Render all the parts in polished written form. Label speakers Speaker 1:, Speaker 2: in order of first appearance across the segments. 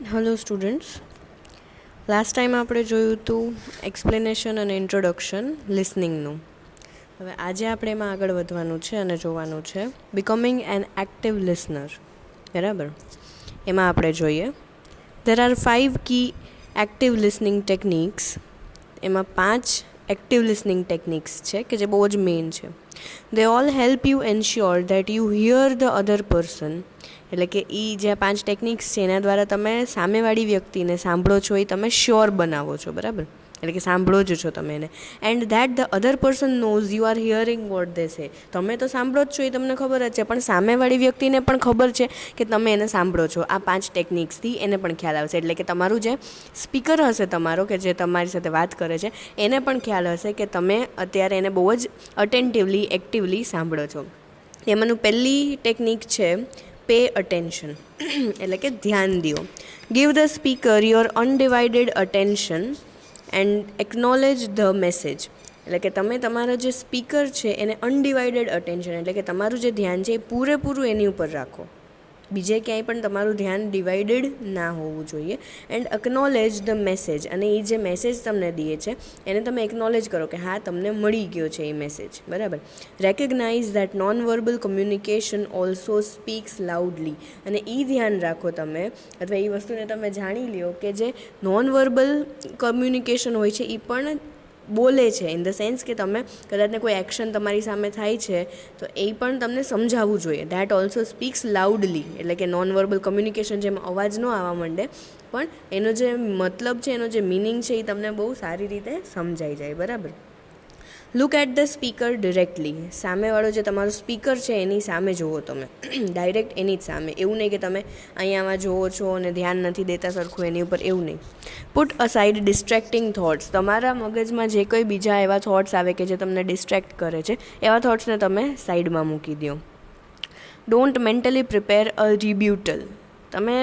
Speaker 1: Hello students, last time આપણે જોયું હતું એક્સપ્લેનેશન અને ઇન્ટ્રોડક્શન લિસનિંગનું. હવે આજે આપણે એમાં આગળ વધવાનું છે અને જોવાનું છે બિકમિંગ એન એક્ટિવ લિસનર. બરાબર, એમાં આપણે જોઈએ there are 5 key active listening techniques. એમાં 5 એક્ટિવ લિસનિંગ ટેકનિક્સ છે કે જે બહુ જ મેઇન છે. They all help you ensure that you hear the other person. એટલે કે એ જે 5 ટેકનિક્સ છે એના દ્વારા તમે સામેવાળી વ્યક્તિને સાંભળો છો, એ તમે શ્યોર બનાવો છો. બરાબર, એટલે કે સાંભળો જ છો તમે એને. And that the other person knows you are hearing what they say. તમે તો સાંભળો જ છો, એ તમને ખબર જ છે, પણ સામેવાળી વ્યક્તિને પણ ખબર છે કે તમે એને સાંભળો છો. આ 5 ટેકનિક્સથી એને પણ ખ્યાલ આવશે. એટલે કે તમારું જે સ્પીકર હશે તમારો, કે જે તમારી સાથે વાત કરે છે, એને પણ ખ્યાલ હશે કે તમે અત્યારે એને બહુ જ અટેન્ટિવલી, એક્ટિવલી સાંભળો છો. એમાંનું પહેલી ટેકનિક છે પે અટેન્શન. એટલે કે ધ્યાન દો. Give the speaker your undivided attention and acknowledge the message. એટલે કે તમે તમારા જે સ્પીકર છે એને અનડિવાઇડેડ અટેન્શન, એટલે કે તમારું જે ધ્યાન છે એ પૂરેપૂરું એની ઉપર રાખો. બીજે ક્યાંય પણ તમારું ધ્યાન ડિવાઇડેડ ના હોવું જોઈએ. And acknowledge the message. અને એ જે મેસેજ તમને દે છે એને તમે એકનોલેજ કરો કે હા, તમને મળી ગયો છે એ મેસેજ. બરાબર. Recognize that non verbal communication also speaks loudly. અને એ ધ્યાન રાખો તમે, અથવા એ વસ્તુને તમે જાણી લ્યો કે જે નોન વર્બલ કમ્યુનિકેશન હોય છે એ પણ બોલે છે. ઇન ધ સેન્સ કે તમે કદાચને કોઈ એક્શન તમારી સામે થાય છે તો એ પણ તમને સમજાવવું જોઈએ. That also speaks loudly. એટલે કે નોન વર્બલ કમ્યુનિકેશન જેમાં અવાજ ન આવવા માંડે, પણ એનો જે મતલબ છે, એનો જે મિનિંગ છે એ તમને બહુ સારી રીતે સમજાઈ જાય. બરાબર. Look at the speaker directly. સામેવાળો જે તમારો સ્પીકર છે એની સામે જુઓ તમે, ડાયરેક્ટ એની જ સામે. એવું નહીં કે તમે અહીંયામાં જુઓ છો અને ધ્યાન નથી દેતા સરખું એની ઉપર, એવું નહીં. Put aside distracting thoughts. તમારા મગજમાં જે કોઈ બીજા એવા થોટ્સ આવે કે જે તમને ડિસ્ટ્રેક્ટ કરે છે, એવા થોટ્સને તમે સાઈડમાં મૂકી દો. Don't mentally prepare a rebuttal. તમે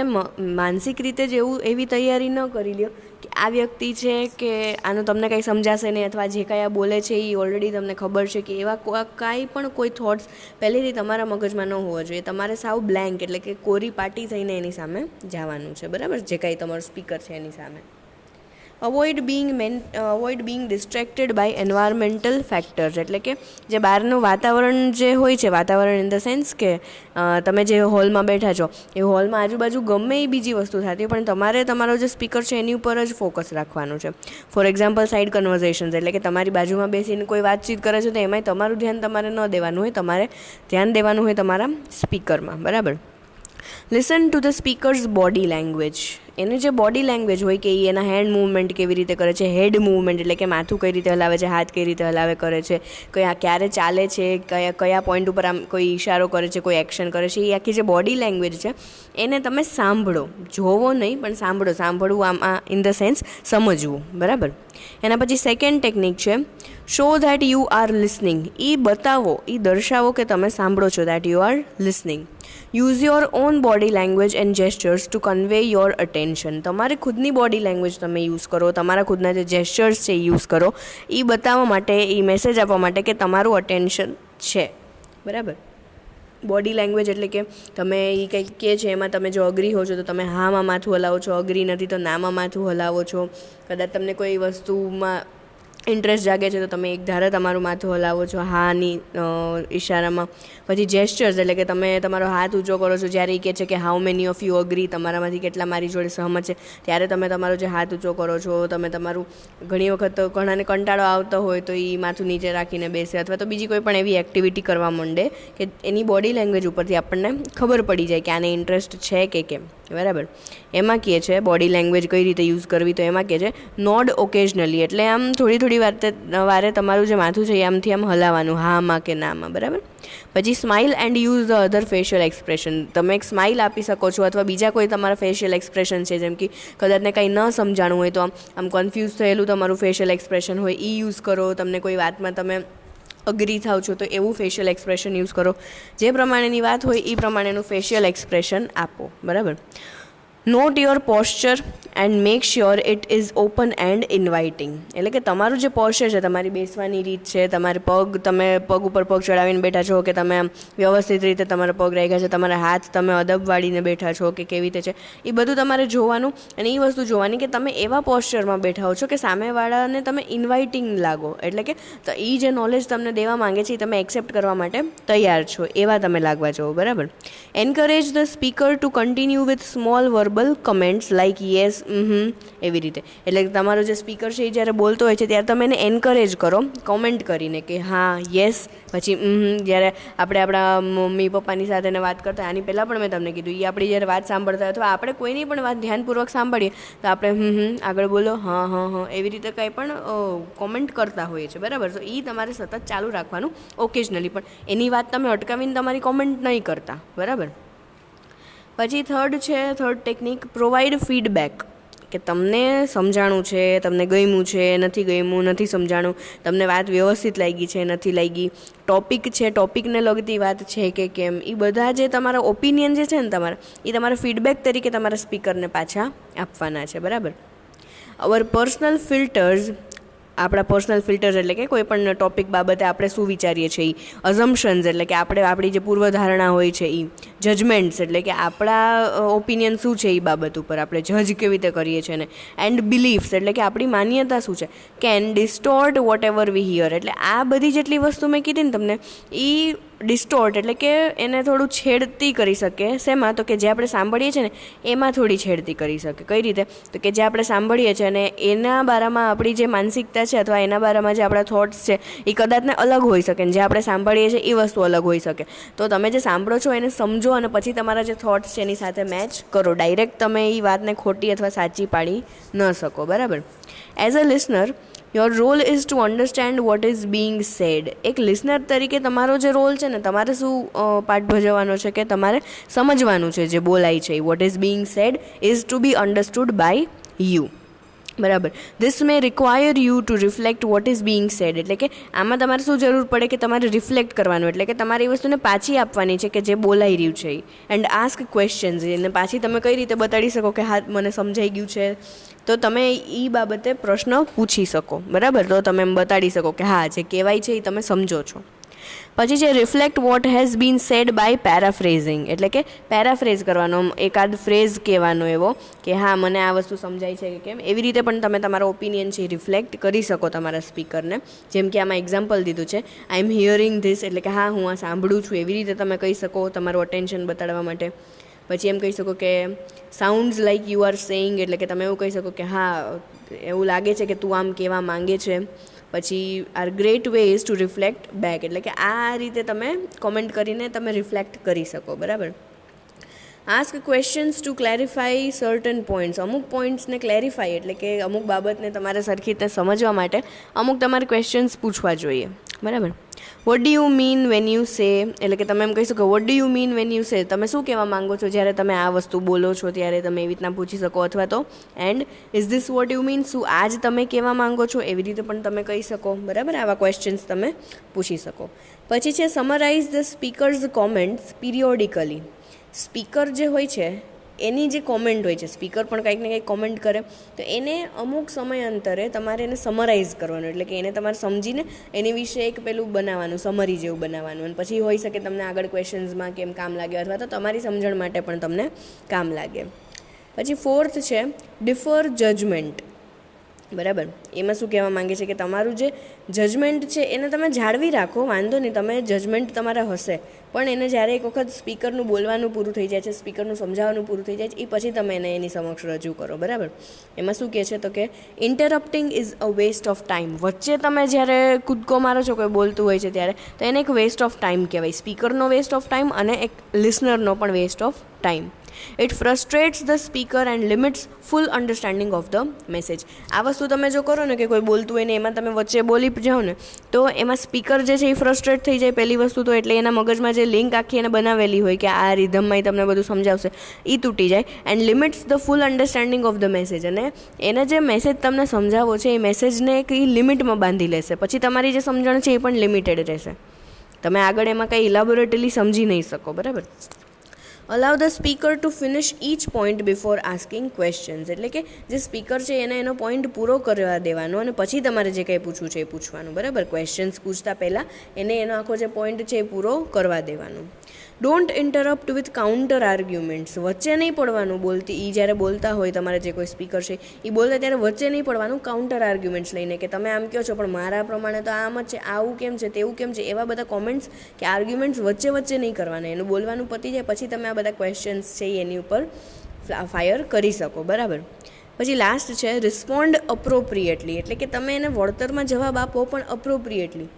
Speaker 1: માનસિક રીતે જ એવી તૈયારી ન કરી લ્યો કે આ વ્યક્તિ છે કે આનું તમને કંઈ સમજાશે નહીં, અથવા જે કાંઈ આ બોલે છે એ ઓલરેડી તમને ખબર છે, કે એવા કાંઈ પણ કોઈ થોટ્સ પહેલેથી તમારા મગજમાં ન હોવા જોઈએ. તમારે સાવ બ્લેન્ક, એટલે કે કોરી પાટી થઈને એની સામે જવાનું છે. બરાબર, જે કાંઈ તમારું સ્પીકર છે એની સામે. Avoid being distracted by environmental factors. એટલે કે જે બહારનું વાતાવરણ જે હોય છે, વાતાવરણ ઇન ધ સેન્સ કે તમે જે હોલમાં બેઠા છો એ હોલમાં આજુબાજુ ગમે એ બીજી વસ્તુ થતી, પણ તમારે તમારો જે સ્પીકર છે એની ઉપર જ ફોકસ રાખવાનું છે. For example side conversations. એટલે કે તમારી બાજુમાં બેસીને કોઈ વાતચીત કરે છે તો એમાંય તમારું ધ્યાન તમારે ન દેવાનું હોય, તમારે ધ્યાન દેવાનું હોય તમારા સ્પીકરમાં. બરાબર. Listen to the speaker's body language. એની જે બોડી લેંગ્વેજ હોય કે એ એના હેન્ડ મૂવમેન્ટ કેવી રીતે કરે છે, હેડ મૂવમેન્ટ એટલે કે માથું કઈ રીતે હલાવે છે, હાથ કઈ રીતે હલાવે કરે છે, ક્યારે ચાલે છે, કયા પોઈન્ટ ઉપર આમ કોઈ ઇશારો કરે છે, કોઈ એક્શન કરે છે, એ આખી જે બોડી લેંગ્વેજ છે એને તમે સાંભળો. જોવો નહીં, પણ સાંભળો. સાંભળવું આમ ઇન ધ સેન્સ સમજવું. બરાબર. એના પછી સેકન્ડ ટેકનિક છે show that you are listening. એ બતાવો, એ દર્શાવો કે તમે સાંભળો છો. That you are listening. Use your own body language and gestures to convey your attention. તમારી ખુદની બોડી લેંગ્વેજ તમે યુઝ કરો, તમારા ખુદના જે જેસ્ચર્સ છે એ યુઝ કરો, એ બતાવવા માટે, એ મેસેજ આપવા માટે કે તમારું અટેન્શન છે. બરાબર. બોડી લેંગ્વેજ એટલે કે તમે એ કંઈક કહે છે એમાં તમે જો અગ્રી હો છો તો તમે હામાં માથું હલાવો છો, અગ્રી નથી તો નામાં માથું હલાવો છો. કદાચ તમને કોઈ વસ્તુમાં ઇન્ટરેસ્ટ જાગે છે તો તમે એક ધારે તમારું માથું હલાવો છો હાની ઇશારામાં. પછી જેસ્ચર્સ એટલે કે તમે તમારો હાથ ઊંચો કરો છો જ્યારે એ કહે છે કે how many of you agree, તમારામાંથી કેટલા મારી જોડે સહમત છે, ત્યારે તમે તમારો જે હાથ ઊંચો કરો છો. તમે તમારું ઘણી વખત ઘણાને કંટાળો આવતો હોય તો એ માથું નીચે રાખીને બેસે, અથવા તો બીજી કોઈ પણ એવી એક્ટિવિટી કરવા માંડે કે એની બોડી લેંગ્વેજ ઉપરથી આપણને ખબર પડી જાય કે આને ઇન્ટરેસ્ટ છે કે કેમ. બરાબર. એમાં કહે છે બોડી લેંગ્વેજ કઈ રીતે યુઝ કરવી, તો એમાં કહે છે નોડ ઓકેઝનલી. એટલે આમ થોડી વારે તમારું જે માથું છે એ આમથી આમ હલાવવાનું, હામાં કે નામાં. બરાબર. પછી smile and use the other facial expression. તમે એક સ્માઇલ આપી શકો છો, અથવા બીજા કોઈ તમારા ફેશિયલ એક્સપ્રેશન છે, જેમ કે કદાચને કંઈ ન સમજાણું હોય તો આમ કન્ફ્યુઝ થયેલું તમારું ફેશિયલ એક્સપ્રેશન હોય, એ યુઝ કરો. તમને કોઈ વાતમાં તમે અગ્રી થાવ છો તો એવું ફેશિયલ એક્સપ્રેશન યુઝ કરો. જે પ્રમાણેની વાત હોય એ પ્રમાણેનું ફેશિયલ એક્સપ્રેશન આપો. બરાબર. Note your posture and make sure it is open and inviting. એટલે કે તમારું જે પોસ્ચર છે, તમારી બેસવાની રીત છે, તમારે તમે પગ ઉપર પગ ચડાવીને બેઠા છો કે તમે વ્યવસ્થિત રીતે તમારા પગ રાખ્યા છે, તમારા હાથ તમે અદબ વાળીને બેઠા છો કે કેવી રીતે છે, એ બધું તમારે જોવાનું. અને એ વસ્તુ જોવાની કે તમે એવા પોસ્ચરમાં બેઠા હો છો કે સામેવાળાને તમે ઇન્વાઇટિંગ લાગો. એટલે કે એ જે નોલેજ તમને દેવા માંગે છે એ તમે એક્સેપ્ટ કરવા માટે તૈયાર છો એવા તમે લાગવા જુઓ. બરાબર. Encourage the speaker to continue with small verbal comments like yes, એવી રીતે. એટલે તમારો જે સ્પીકર છે એ જ્યારે બોલતો હોય છે ત્યારે તમે એને એન્કરેજ કરો કોમેન્ટ કરીને કે હા, યસ, પછી જ્યારે આપણે આપણા મમ્મી પપ્પાની સાથે વાત કરતા, આની પહેલાં પણ મેં તમને કીધું, એ આપણી જ્યારે વાત સાંભળતા અથવા આપણે કોઈની પણ વાત ધ્યાનપૂર્વક સાંભળીએ તો આપણે આગળ બોલો, હા એવી રીતે કંઈ પણ કોમેન્ટ કરતા હોઈએ છીએ. બરાબર. તો એ તમારે સતત ચાલુ રાખવાનું ઓકેઝનલી, પણ એની વાત તમે અટકાવીને તમારી કોમેન્ટ નહીં કરતા. બરાબર. પછી થર્ડ ટેકનિક, પ્રોવાઈડ ફીડબેક. કે તમને સમજાણું છે, તમને ગમ્યું છે, નથી ગમ્યું, નથી સમજાણું, તમને વાત વ્યવસ્થિત લાગી છે, નથી લાગી, ટોપિક છે, ટોપિકને લગતી વાત છે કે કેમ, એ બધા જે તમારા ઓપિનિયન જે છે ને તમારા, એ તમારા ફીડબેક તરીકે તમારા સ્પીકરને પાછા આપવાના છે. બરાબર. અવર પર્સનલ ફિલ્ટર્સ, આપણા પર્સનલ ફિલ્ટર્સ એટલે કે કોઈ પણ ટોપિક બાબતે આપણે શું વિચારીએ છીએ, અઝમ્પશન્સ એટલે કે આપણી જે પૂર્વધારણા હોય છે, જજમેન્ટ્સ એટલે કે આપણા ઓપિનિયન શું છે એ બાબત ઉપર આપણે જજ કેવી રીતે કરીએ છીએ ને, એન્ડ બિલીફ્સ એટલે કે આપણી માન્યતા શું છે, can distort whatever we hear. એટલે આ બધી જેટલી વસ્તુ મેં કીધી ને તમને, એ ડિસ્ટોર્ટ એટલે કે એને થોડું છેડતી કરી શકે. શેમાં? તો કે જે આપણે સાંભળીએ છીએ ને એમાં થોડી છેડતી કરી શકે. કઈ રીતે? તો કે જે આપણે સાંભળીએ છીએ અને એના બારામાં આપણી જે માનસિકતા છે અથવા એના બારામાં જે આપણા થોટ્સ છે એ કદાચને અલગ હોઈ શકે, જે આપણે સાંભળીએ છીએ એ વસ્તુ અલગ હોઈ શકે. તો તમે જે સાંભળો છો એને સમજો અને પછી તમારા જે થોટ્સ છે એની સાથે મેચ કરો. ડાયરેક્ટ તમે એ વાતને ખોટી અથવા સાચી પાડી ન શકો. બરાબર. As a listener, your role is to understand what is being said. એક લિસનર તરીકે તમારો જે રોલ છે ને, તમારે શું પાઠ ભજવવાનો છે કે તમારે સમજવાનું છે જે બોલાય છે. What is being said is to be understood by you. બરાબર. This may require you to reflect what is being said. એટલે કે આમાં તમારે શું જરૂર પડે કે તમારે રિફ્લેક્ટ કરવાનું, એટલે કે તમારે એ વસ્તુને પાછી આપવાની છે કે જે બોલાઈ રહ્યું છે, એન્ડ આસ્ક ક્વેશ્ચન્સ. એને પાછી તમે કઈ રીતે બતાડી શકો કે હા મને સમજાઈ ગયું છે, તો તમે એ બાબતે પ્રશ્ન પૂછી શકો. બરાબર. તો તમે એમ બતાડી શકો કે હા જે કહેવાય છે એ તમે સમજો છો. પછી છે reflect what has been said by paraphrasing. એટલે કે પેરાફ્રેઝ કરવાનો, એકાદ ફ્રેઝ કહેવાનો એવો કે હા મને આ વસ્તુ સમજાય છે કે કેમ. એવી રીતે પણ તમે તમારો ઓપિનિયન છે રિફ્લેક્ટ કરી શકો તમારા સ્પીકરને. જેમ કે આમાં એક્ઝામ્પલ દીધું છે, આઈ એમ હિયરિંગ ધીસ, એટલે કે હા હું આ સાંભળું છું. એવી રીતે તમે કહી શકો તમારું અટેન્શન બતાડવા માટે. પછી એમ કહી શકો કે sounds like you are saying, એટલે કે તમે એવું કહી શકો કે હા એવું લાગે છે કે તું આમ કહેવા માંગે છે. પછી are great ways to reflect back, એટલે કે આ રીતે તમે કોમેન્ટ કરીને તમે રિફ્લેક્ટ કરી શકો. બરાબર. Ask questions to clarify certain points. અમુક પોઈન્ટ્સને ક્લેરિફાઈ એટલે કે અમુક બાબતને તમારે સરખી રીતે સમજવા માટે અમુક તમારે ક્વેશ્ચન્સ પૂછવા જોઈએ. બરાબર. What do you mean when you say, એટલે કે તમે એમ કહી શકો what do you mean when you say, તમે શું કહેવા માંગો છો જ્યારે તમે આ વસ્તુ બોલો છો, ત્યારે તમે એવી રીતના પૂછી શકો. અથવા તો and is this what you mean, શું આ જ તમે કહેવા માંગો છો, એવી રીતે પણ તમે કહી શકો. બરાબર. આવા ક્વેશ્ચન્સ તમે પૂછી શકો. પછી છે summarise the speaker's comments periodically. Speaker જે હોય છે એની જે કોમેન્ટ હોય છે, સ્પીકર પણ કંઈક ને કંઈક કોમેન્ટ કરે, તો એને અમુક સમય અંતરે તમારે એને સમરાઇઝ કરવાનું, એટલે કે એને તમારે સમજીને એની વિશે એક પેલું બનાવવાનું, સમરી જેવું બનાવવાનું. અને પછી હોઈ શકે તમને આગળ ક્વેશ્ચન્સમાં કેમ કામ લાગે, અથવા તો તમારી સમજણ માટે પણ તમને કામ લાગે. પછી ફોર્થ છે ડિફર જજમેન્ટ. બરાબર. એમાં શું કહેવા માંગે છે કે તમારું જે જજમેન્ટ છે એને તમે જાળવી રાખો, વાંધો નહીં, તમે જજમેન્ટ તમારા હશે, પણ એને જ્યારે એક વખત સ્પીકરનું બોલવાનું પૂરું થઈ જાય છે, સ્પીકરનું સમજાવવાનું પૂરું થઈ જાય છે, એ પછી તમે એને એની સમક્ષ રજૂ કરો. બરાબર. એમાં શું કહે છે તો કે interrupting is a waste of time. વચ્ચે તમે જ્યારે કૂદકો મારો છો કોઈ બોલતું હોય છે ત્યારે, તો એને એક વેસ્ટ ઓફ ટાઈમ કહેવાય. સ્પીકરનો વેસ્ટ ઓફ ટાઈમ અને એક લિસનરનો પણ waste of time. It frustrates the speaker and limits full understanding of the message. આ વસ્તુ તમે જો કરો ને કે કોઈ બોલતું હોય ને એમાં તમે વચ્ચે બોલી જાઓ ને, તો એમાં સ્પીકર જે છે એ ફ્રસ્ટ્રેટ થઈ જાય પહેલી વસ્તુ તો, એટલે એના મગજમાં જે લિંક આખી એને બનાવેલી હોય કે આ રિધમમાં તમને બધું સમજાવશે, એ તૂટી જાય. And limits the full understanding of the message. અને એને જે મેસેજ તમને સમજાવો છે એ મેસેજને એક લિમિટમાં બાંધી લેશે. પછી તમારી જે સમજણ છે એ પણ લિમિટેડ રહેશે. તમે આગળ એમાં કંઈ ઇલાબોરેટલી સમજી નહીં શકો. બરાબર. Allow the speaker to finish each point before asking questions, એટલે કે જે સ્પીકર છે એને એનો પોઈન્ટ પૂરો કરવા દેવાનો અને પછી તમારે જે કંઈ પૂછવું છે એ પૂછવાનું, બરાબર. ક્વેશ્ચન્સ પૂછતા પહેલાં એને એનો આખો જે પોઈન્ટ છે એ પૂરો કરવા દેવાનો. Don't interrupt with counter arguments, વચ્ચે નહીં પડવાનું બોલતી. એ જ્યારે બોલતા હોય તમારે જે કોઈ સ્પીકર છે એ બોલે ત્યારે વચ્ચે નહીં પડવાનું કાઉન્ટર આર્ગ્યુમેન્ટ્સ લઈને કે તમે આમ કહો છો પણ મારા પ્રમાણે તો આમ જ છે, આવું કેમ છે, તેવું કેમ છે, એવા બધા કોમેન્ટ્સ કે આર્ગ્યુમેન્ટ્સ વચ્ચે નહીં કરવાના. એનું બોલવાનું પતી જાય પછી તમે આ બધા ક્વેશ્ચન્સ છે એની ઉપર ફાયર કરી શકો, બરાબર. પછી લાસ્ટ છે રિસ્પોન્ડ અપ્રોપ્રિએટલી, એટલે કે તમે એને વળતરમાં જવાબ આપો પણ અપ્રોપ્રિએટલી,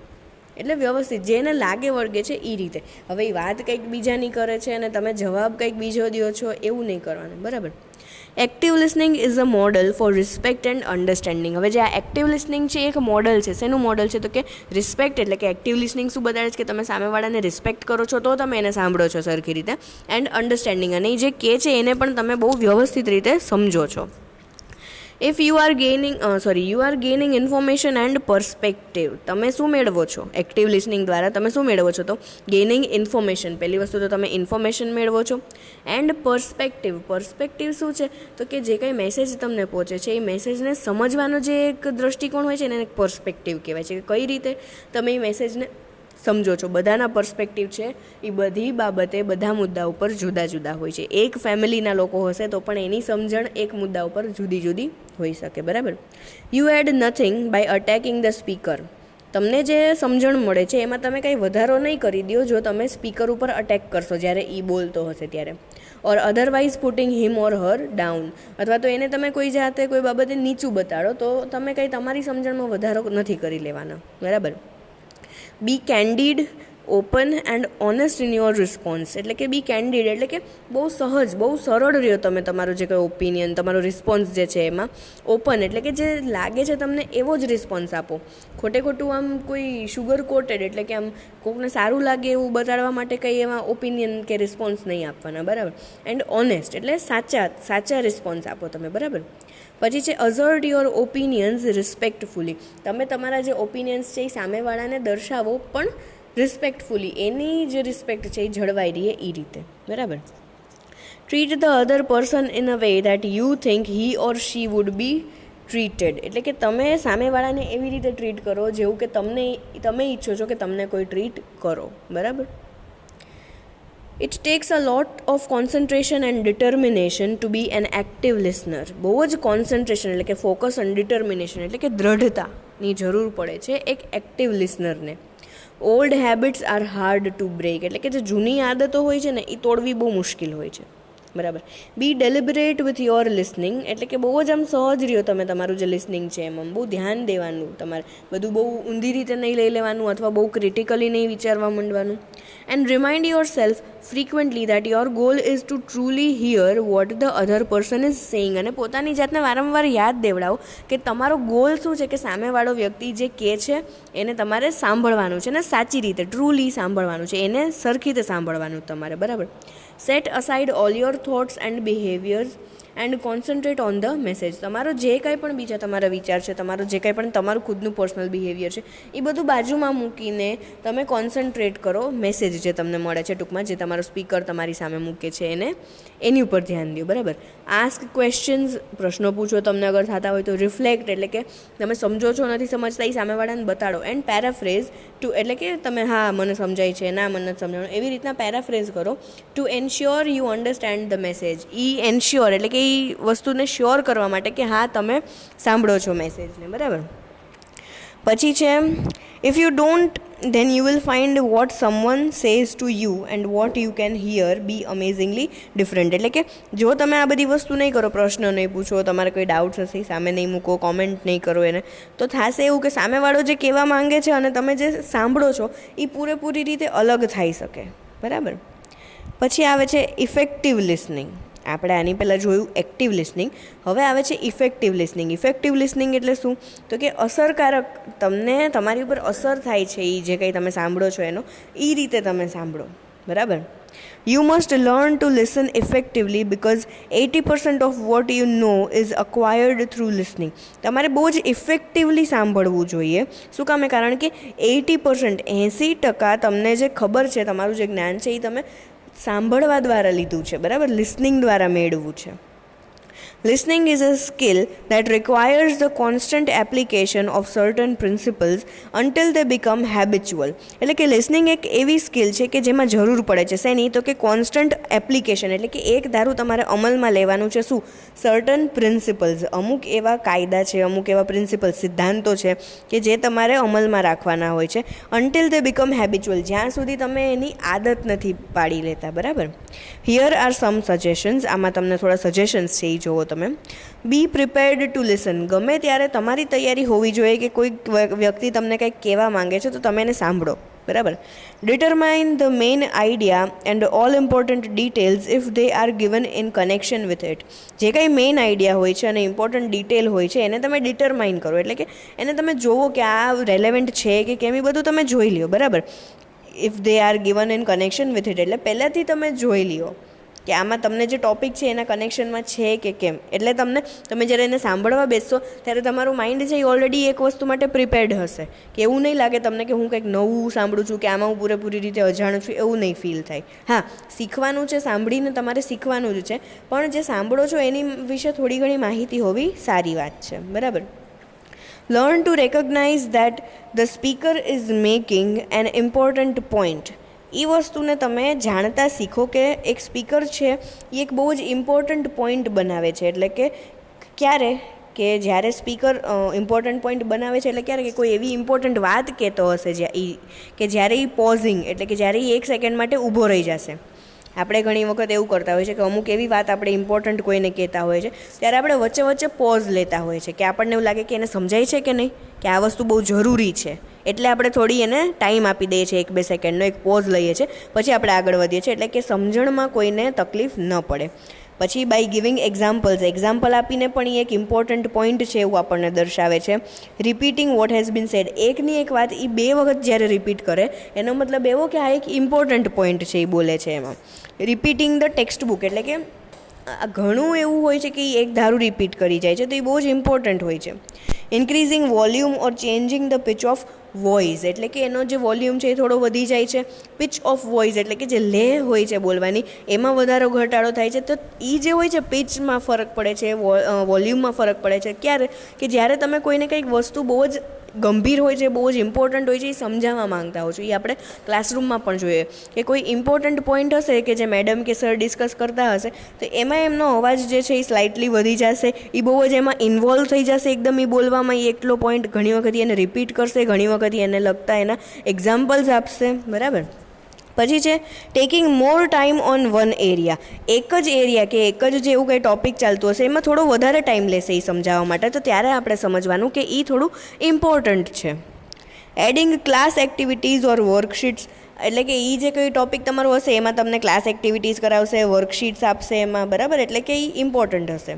Speaker 1: એટલે વ્યવસ્થિત, જેને લાગે વળગે છે એ રીતે. હવે એ વાત કંઈક બીજાની કરે છે અને તમે જવાબ કંઈક બીજો દો છો, એવું નહીં કરવાનું, બરાબર. Active listening is a model for respect and understanding. હવે જે આ એક્ટિવ લિસનિંગ છે એ એક મોડલ છે. શેનું મોડલ છે? તો કે રિસ્પેક્ટ, એટલે કે એક્ટિવ લિસનિંગ શું બતાવે છે કે તમે સામેવાળાને રિસ્પેક્ટ કરો છો તો તમે એને સાંભળો છો સરખી રીતે. એન્ડ અન્ડરસ્ટેન્ડિંગ, અને એ જે કહે છે એને પણ તમે બહુ વ્યવસ્થિત રીતે સમજો છો. If you are gaining information and perspective, તમે શું મેળવો છો એક્ટિવ લિસનિંગ દ્વારા? તમે શું મેળવો છો? તો ગેઇનિંગ ઇન્ફોર્મેશન, પહેલી વસ્તુ તો તમે ઇન્ફોર્મેશન મેળવો છો. એન્ડ પર્સ્પેક્ટિવ શું છે? તો કે જે કંઈ મેસેજ તમને પહોંચે છે એ મેસેજને સમજવાનો જે એક દૃષ્ટિકોણ હોય છે ને એને એક પર્સ્પેક્ટિવ કહેવાય છે. કે કઈ રીતે તમે એ મેસેજને સમજો છો. બધાના પર્સ્પેક્ટિવ છે એ બધી બાબતે બધા મુદ્દા ઉપર જુદા જુદા હોય છે. એક ફેમિલીના લોકો હશે તો પણ એની સમજણ એક મુદ્દા ઉપર જુદી જુદી હોઈ શકે, બરાબર. You add nothing by attacking the speaker, તમને જે સમજણ મળે છે એમાં તમે કંઈ વધારો નહીં કરી દો જો તમે સ્પીકર ઉપર અટેક કરશો જ્યારે એ બોલતો હશે ત્યારે. ઓર અધરવાઇઝ પુટિંગ હિમ ઓર હર ડાઉન, અથવા તો એને તમે કોઈ જાતે કોઈ બાબતે નીચું બતાડો તો તમે કંઈ તમારી સમજણમાં વધારો નથી કરી લેવાના, બરાબર. Be candid, open and honest in your response, એટલે કે બી કેન્ડિડ એટલે કે બહુ સહજ, બહુ સરળ રહ્યો તમે તમારો જે કંઈ ઓપિનિયન, તમારો રિસ્પોન્સ જે છે એમાં. ઓપન એટલે કે જે લાગે છે તમને એવો જ રિસ્પોન્સ આપો. ખોટું આમ કોઈ શુગર કોટેડ એટલે કે આમ કોકને સારું લાગે એવું બતાડવા માટે કંઈ એમાં ઓપિનિયન કે રિસ્પોન્સ નહીં આપવાના, બરાબર. એન્ડ ઓનેસ્ટ એટલે સાચા રિસ્પોન્સ આપો તમે, બરાબર. પછી છે અઝર્ટ યોર ઓપિનિયન્સ રિસ્પેક્ટફુલી, તમે તમારા જે ઓપિનિયન્સ છે એ સામેવાળાને દર્શાવો પણ રિસ્પેક્ટફુલી, એની જે રિસ્પેક્ટ છે એ જળવાઈ રહે એ રીતે, બરાબર. Treat the other person in a way that you think he or she would be treated, એટલે કે તમે સામેવાળાને એવી રીતે ટ્રીટ કરો જેવું કે તમે ઈચ્છો છો કે તમને કોઈ ટ્રીટ કરો, બરાબર. It takes a lot of concentration and determination to be an active listener. બહુ જ કોન્સન્ટ્રેશન એટલે કે ફોકસ એન્ડ ડિટર્મિનેશન એટલે કે દ્રઢતાની જરૂર પડે છે એક એક્ટિવ લિસનરને. Old habits are hard to break, એટલે કે જે જૂની આદતો હોય છે ને એ તોડવી બહુ મુશ્કેલ હોય છે, બરાબર. બી ડેલિબરેટ વિથ યોર લિસનિંગ, એટલે કે બહુ જ આમ સહજ રહ્યો તમે તમારું જે લિસનિંગ છે એમાં બહુ ધ્યાન દેવાનું, તમારે બધું બહુ ઊંધી રીતે નહીં લઈ લેવાનું અથવા બહુ ક્રિટિકલી નહીં વિચારવા માંડવાનું. And remind yourself frequently that your goal is to truly hear what the other person is saying, અને પોતાની જાતને વારંવાર યાદ દેવડાવો કે તમારો ગોલ શું છે, કે સામેવાળો વ્યક્તિ જે કહે છે એને તમારે સાંભળવાનું છે ને સાચી રીતે ટ્રુલી સાંભળવાનું છે, એને સરખી રીતે સાંભળવાનું તમારે, બરાબર. Set aside all your thoughts and behaviours and concentrate on the message, તમારો જે કંઈ પણ બીજા તમારા વિચાર છે, તમારો જે કંઈ પણ તમારું ખુદનું પર્સનલ બિહેવિયર છે એ બધું બાજુમાં મૂકીને તમે કોન્સન્ટ્રેટ કરો મેસેજ જે તમને મળે છે, ટૂંકમાં જે તમારો સ્પીકર તમારી સામે મૂકે છે એની ઉપર ધ્યાન દો, બરાબર. આસ્ક ક્વેશ્ચન્સ, પ્રશ્નો પૂછો તમને અગર થતા હોય તો. રિફ્લેક્ટ એટલે કે તમે સમજો છો નથી સમજતા એ સામેવાળાને બતાડો. એન્ડ પેરાફ્રેઝ ટુ એટલે કે તમે હા મને સમજાય છે, ના મને નથી સમજાણું, એવી રીતના પેરાફ્રેઝ કરો. Two ensure you understand the message, ensure એટલે કે એ વસ્તુને શ્યોર કરવા માટે કે હા તમે સાંભળો છો મેસેજને, બરાબર. પછી છે if you don't then you will find what someone says to you and what you can hear be amazingly different, એટલે કે જો તમે આ બધી વસ્તુ નહીં કરો, પ્રશ્ન નહીં પૂછો, તમારે કોઈ ડાઉટ્સ હશે સામે નહીં મૂકો, કોમેન્ટ નહીં કરો એને, તો થશે એવું કે સામેવાળો જે કહેવા માંગે છે અને તમે જે સાંભળો છો એ પૂરેપૂરી રીતે અલગ થઈ શકે, બરાબર. પછી આવે છે ઇફેક્ટિવ લિસનિંગ. આપણે આની પહેલાં જોયું એક્ટિવ લિસનિંગ, હવે આવે છે ઇફેક્ટિવ લિસનિંગ. ઇફેક્ટિવ લિસનિંગ એટલે શું? તો કે અસરકારક, તમને તમારી ઉપર અસર થાય છે એ જે કંઈ તમે સાંભળો છો એનો એ રીતે તમે સાંભળો, બરાબર. You must learn to listen effectively because 80% of what you know is acquired through listening. તમારે બહુ જ ઇફેક્ટિવલી સાંભળવું જોઈએ. શું કામે? કારણ કે 80% તમને જે ખબર છે, તમારું જે જ્ઞાન છે એ તમે સાંભળવા દ્વારા લીધું છે, બરાબર, લિસનિંગ દ્વારા મેળવવું છે. Listening is a skill that requires the constant application of certain principles until they become habitual. એટલે કે લિસનિંગ એક એવી સ્કિલ છે કે જેમાં જરૂર પડે છે શેની, તો કે કોન્સ્ટન્ટ એપ્લિકેશન, એટલે કે એક ધારું તમારે અમલમાં લેવાનું છે. શું? સર્ટન પ્રિન્સિપલ્સ, અમુક એવા કાયદા છે, અમુક એવા પ્રિન્સિપલ્સ, સિદ્ધાંતો છે કે જે તમારે અમલમાં રાખવાના હોય છે. અન્ટિલ દે બીકમ હેબિચ્યુઅલ, જ્યાં સુધી તમે એની આદત નથી પાડી લેતા, બરાબર. હિયર આર સમ સજેશન્સ, આમાં તમને થોડા સજેશન્સ છે એ જોવો તમે. બી પ્રિપેર્ડ ટુ લિસન, ગમે ત્યારે તમારી તૈયારી હોવી જોઈએ કે કોઈ વ્યક્તિ તમને કંઈક કહેવા માંગે છે તો તમે એને સાંભળો, બરાબર. Determine the main idea and all important details if they are given in connection with it. જે કંઈ મેઇન આઈડિયા હોય છે અને ઇમ્પોર્ટન્ટ ડિટેલ હોય છે એને તમે ડિટરમાઇન કરો, એટલે કે એને તમે જોવો કે આ રેલેવન્ટ છે કે કેમ, એ બધું તમે જોઈ લ્યો, બરાબર. If they are given in connection with it, એટલે પહેલાંથી તમે જોઈ લ્યો કે આમાં તમને જે ટૉપિક છે એના કનેક્શનમાં છે કે કેમ. એટલે તમે જ્યારે એને સાંભળવા બેસશો ત્યારે તમારું માઇન્ડ છે એ ઓલરેડી એક વસ્તુ માટે પ્રિપેર્ડ હશે, કે એવું નહીં લાગે તમને કે હું કંઈક નવું સાંભળું છું કે આમાં હું પૂરેપૂરી રીતે અજાણું છું, એવું નહીં ફીલ થાય. હા, શીખવાનું છે, સાંભળીને તમારે શીખવાનું જ છે, પણ જે સાંભળો છો એની વિશે થોડી ઘણી માહિતી હોવી સારી વાત છે, બરાબર. Learn to recognise that the speaker is making an important point. એ વસ્તુને તમે જાણતા શીખો કે એક સ્પીકર છે એ એક બહુ જ ઇમ્પોર્ટન્ટ પોઈન્ટ બનાવે છે. એટલે કે ક્યારે, કે જ્યારે સ્પીકર ઇમ્પોર્ટન્ટ પોઈન્ટ બનાવે છે એટલે ક્યારે, કે કોઈ એવી ઇમ્પોર્ટન્ટ વાત કહેતો હશે કે જ્યારે એ પોઝિંગ, એટલે કે જ્યારે એ 1 સેકન્ડ માટે ઊભો રહી જશે. આપણે ઘણી વખત એવું કરતા હોય છે કે અમુક એવી વાત આપણે ઇમ્પોર્ટન્ટ કોઈને કહેતા હોય છે ત્યારે આપણે વચ્ચે વચ્ચે પોઝ લેતા હોય છે, કે આપણને એવું લાગે કે એને સમજાય છે કે નહીં, કે આ વસ્તુ બહુ જરૂરી છે, એટલે આપણે થોડી એને ટાઈમ આપી દઈએ છીએ, 1-2 સેકન્ડનો એક પોઝ લઈએ છીએ, પછી આપણે આગળ વધીએ છીએ, એટલે કે સમજણમાં કોઈને તકલીફ ન પડે. પછી બાય ગિવિંગ એક્ઝામ્પલ્સ, એક્ઝામ્પલ આપીને પણ એ એક ઇમ્પોર્ટન્ટ પોઈન્ટ છે એવું આપણને દર્શાવે છે. Repeating what has been said, એકની એક વાત એ 2 વખત જ્યારે રિપીટ કરે એનો મતલબ એવો કે આ એક ઇમ્પોર્ટન્ટ પોઈન્ટ છે એ બોલે છે એમાં. રિપીટિંગ ધ ટેક્સ્ટ બુક, એટલે કે ઘણું એવું હોય છે કે એ એક ધારું રિપીટ કરી જાય છે તો એ બહુ જ ઇમ્પોર્ટન્ટ હોય છે. Increasing volume or changing the pitch of voice, એટલે કે એનો જે વોલ્યુમ છે એ થોડો વધી જાય છે. પિચ ઓફ વોઇસ એટલે કે જે લે હોય છે બોલવાની એમાં વધારો ઘટાડો થાય છે. તો એ જે હોય છે પિચમાં ફરક પડે છે, વોલ્યુમમાં ફરક પડે છે. ક્યારે, કે જ્યારે તમે કોઈને કંઈક વસ્તુ બહુ જ ગંભીર હોય છે, બહુ જ ઇમ્પોર્ટન્ટ હોય છે, એ સમજાવવા માંગતા હો છો. એ આપણે ક્લાસરૂમમાં પણ જોઈએ કે કોઈ ઇમ્પોર્ટન્ટ પોઈન્ટ હશે કે જે મેડમ કે સર ડિસ્કસ કરતા હશે તો એમાં એમનો અવાજ જે છે એ સ્લાઇટલી વધી જશે, એ બહુ જ એમાં ઇન્વોલ્વ થઈ જશે એકદમ એ બોલવામાં. એ એટલો પોઈન્ટ ઘણી વખત એને રિપીટ કરશે, ઘણી વખત એને લગતા એના એક્ઝામ્પલ્સ આપશે, બરાબર. પછી છે taking more time on one area, એક જ એરિયા કે એક જ જે એવું કંઈ ટૉપિક ચાલતું હશે એમાં થોડો વધારે ટાઈમ લેશે એ સમજાવવા માટે, તો ત્યારે આપણે સમજવાનું કે એ થોડું ઇમ્પોર્ટન્ટ છે. એડિંગ ક્લાસ એક્ટિવિટીઝ ઓર વર્કશીટ્સ, એટલે કે એ જે કોઈ ટૉપિક તમારું હશે એમાં તમને ક્લાસ એક્ટિવિટીઝ કરાવશે, વર્કશીટ્સ આપશે એમાં, બરાબર, એટલે કે એ ઇમ્પોર્ટન્ટ હશે.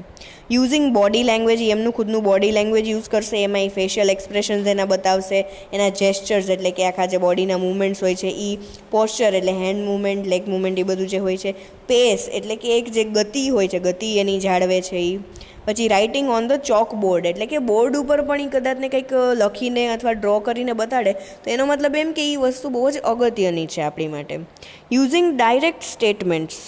Speaker 1: યુઝિંગ બોડી લેંગ્વેજ, એમનું ખુદનું બોડી લેંગ્વેજ યુઝ કરશે, એમાં એ ફેશિયલ એક્સપ્રેશન્સ એના બતાવશે, એના જેસ્ચર્સ એટલે કે આખા જે બોડીના મૂવમેન્ટ્સ હોય છે એ, પોસ્ચર એટલે હેન્ડ મૂવમેન્ટ, લેગ મૂવમેન્ટ, એ બધું જે હોય છે. પેસ એટલે કે એક જે ગતિ હોય છે, ગતિ એની જાળવે છે એ. પછી writing on the chalk board, એટલે કે બોર્ડ ઉપર પણ એ કદાચને કંઈક લખીને અથવા ડ્રો કરીને બતાડે તો એનો મતલબ એમ કે એ વસ્તુ બહુ જ અગત્યની છે આપણી માટે. Using direct statements,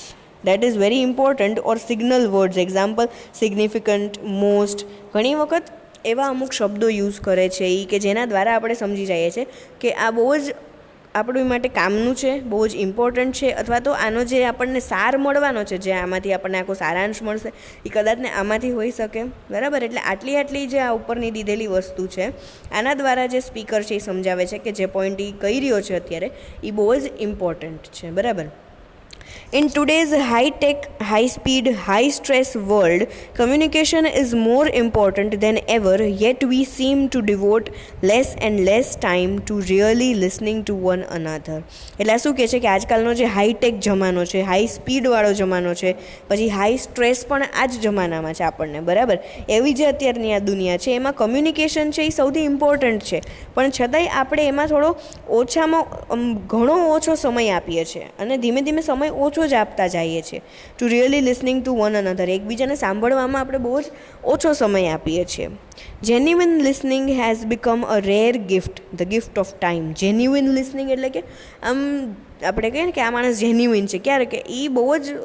Speaker 1: that is very important, or signal words, example significant, most. ઘણી વખત એવા અમુક શબ્દો યુઝ કરે છે એ કે જેના દ્વારા આપણે સમજી જઈએ છીએ કે આ બહુ જ આપણી માટે કામનું છે, બહુ જ ઇમ્પોર્ટન્ટ છે, અથવા તો આનો જે આપણને સાર મળવાનો છે, જે આમાંથી આપણને આખો સારાંશ મળશે એ કદાચને આમાંથી હોઈ શકે, બરાબર. એટલે આટલી જે આ ઉપરની દીધેલી વસ્તુ છે આના દ્વારા જે સ્પીકર છે એ સમજાવે છે કે જે પોઈન્ટ એ કહી રહ્યો છે અત્યારે એ બહુ જ ઇમ્પોર્ટન્ટ છે, બરાબર. In today's high-tech, high-speed, high-stress world, communication is more important than ever, yet we seem to devote less and less time to really listening to one another. એટલે શું કહે છે કે આજકાલનો જે હાઈટેક જમાનો છે, હાઈ સ્પીડવાળો જમાનો છે, પછી હાઈ સ્ટ્રેસ પણ આ જ જમાનામાં છે આપણને, બરાબર. એવી જે અત્યારની આ દુનિયા છે એમાં કમ્યુનિકેશન છે એ સૌથી ઇમ્પોર્ટન્ટ છે, પણ છતાંય આપણે એમાં થોડો ઘણો ઓછો સમય આપીએ છીએ અને ધીમે ધીમે સમય ઓછો જ આપતા જઈએ છીએ to really listening to one another. એકબીજાને સાંભળવામાં આપણે બહુ જ ઓછો સમય આપીએ છીએ. Genuine listening has become a rare gift, the gift of time. Genuine listening એટલે કે આમ આપણે કહીએ ને કે આ માણસ જેન્યુઇન છે, ક્યારે કે એ બહુ જ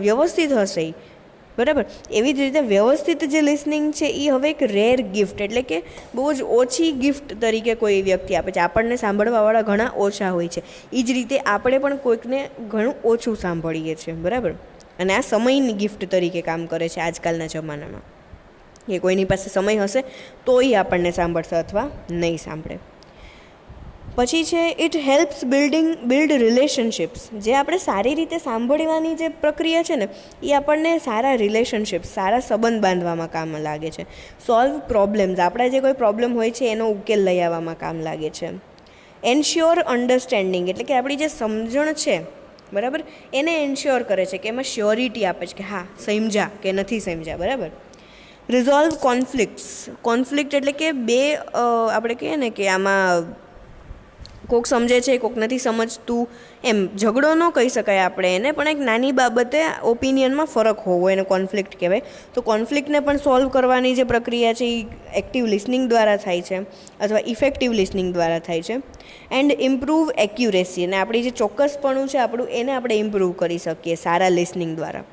Speaker 1: વ્યવસ્થિત હશે, બરાબર. એવી જ રીતે વ્યવસ્થિત જે લિસનિંગ છે એ હવે એક રેર ગિફ્ટ, એટલે કે બહુ જ ઓછી ગિફ્ટ તરીકે કોઈ વ્યક્તિ આપે છે. આપણને સાંભળવાવાળા ઘણા ઓછા હોય છે, એ જ રીતે આપણે પણ કોઈકને ઘણું ઓછું સાંભળીએ છીએ, બરાબર. અને આ સમયની ગિફ્ટ તરીકે કામ કરે છે આજકાલના જમાનામાં, કે કોઈની પાસે સમય હશે તો એ આપણને સાંભળશે અથવા નહીં સાંભળે. પછી છે ઇટ હેલ્પ્સ બિલ્ડ રિલેશનશિપ્સ. જે આપણે સારી રીતે સાંભળવાની જે પ્રક્રિયા છે ને એ આપણને સારા રિલેશનશિપ્સ, સારા સંબંધ બાંધવામાં કામ લાગે છે. સોલ્વ પ્રોબ્લેમ્સ, આપણા જે કોઈ પ્રોબ્લેમ હોય છે એનો ઉકેલ લઈ આવવામાં કામ લાગે છે. એન્શ્યોર અન્ડરસ્ટેન્ડિંગ, એટલે કે આપણી જે સમજણ છે, બરાબર, એને એન્શ્યોર કરે છે, કે એમાં શ્યોરિટી આપે છે કે હા સમજ્યા કે નથી સમજ્યા, બરાબર. રિઝોલ્વ કોન્ફ્લિક્ટ એટલે કે બે આપણે કહીએ ને કે આમાં કોક સમજે છે કોક નથી સમજતું, એમ ઝઘડો ન કહી શકાય આપણે એને, પણ એક નાની બાબતે ઓપિનિયનમાં ફરક હોવો એને કોન્ફ્લિક્ટ કહેવાય. તો કોન્ફ્લિક્ટને પણ સોલ્વ કરવાની જે પ્રક્રિયા છે એ એક્ટિવ લિસનિંગ દ્વારા થાય છે અથવા ઇફેક્ટિવ લિસનિંગ દ્વારા થાય છે. એન્ડ ઇમ્પ્રૂવ એક્યુરેસી, અને આપણી જે ચોક્કસપણું છે આપણું એને આપણે ઇમ્પ્રૂવ કરી શકીએ સારા લિસનિંગ દ્વારા.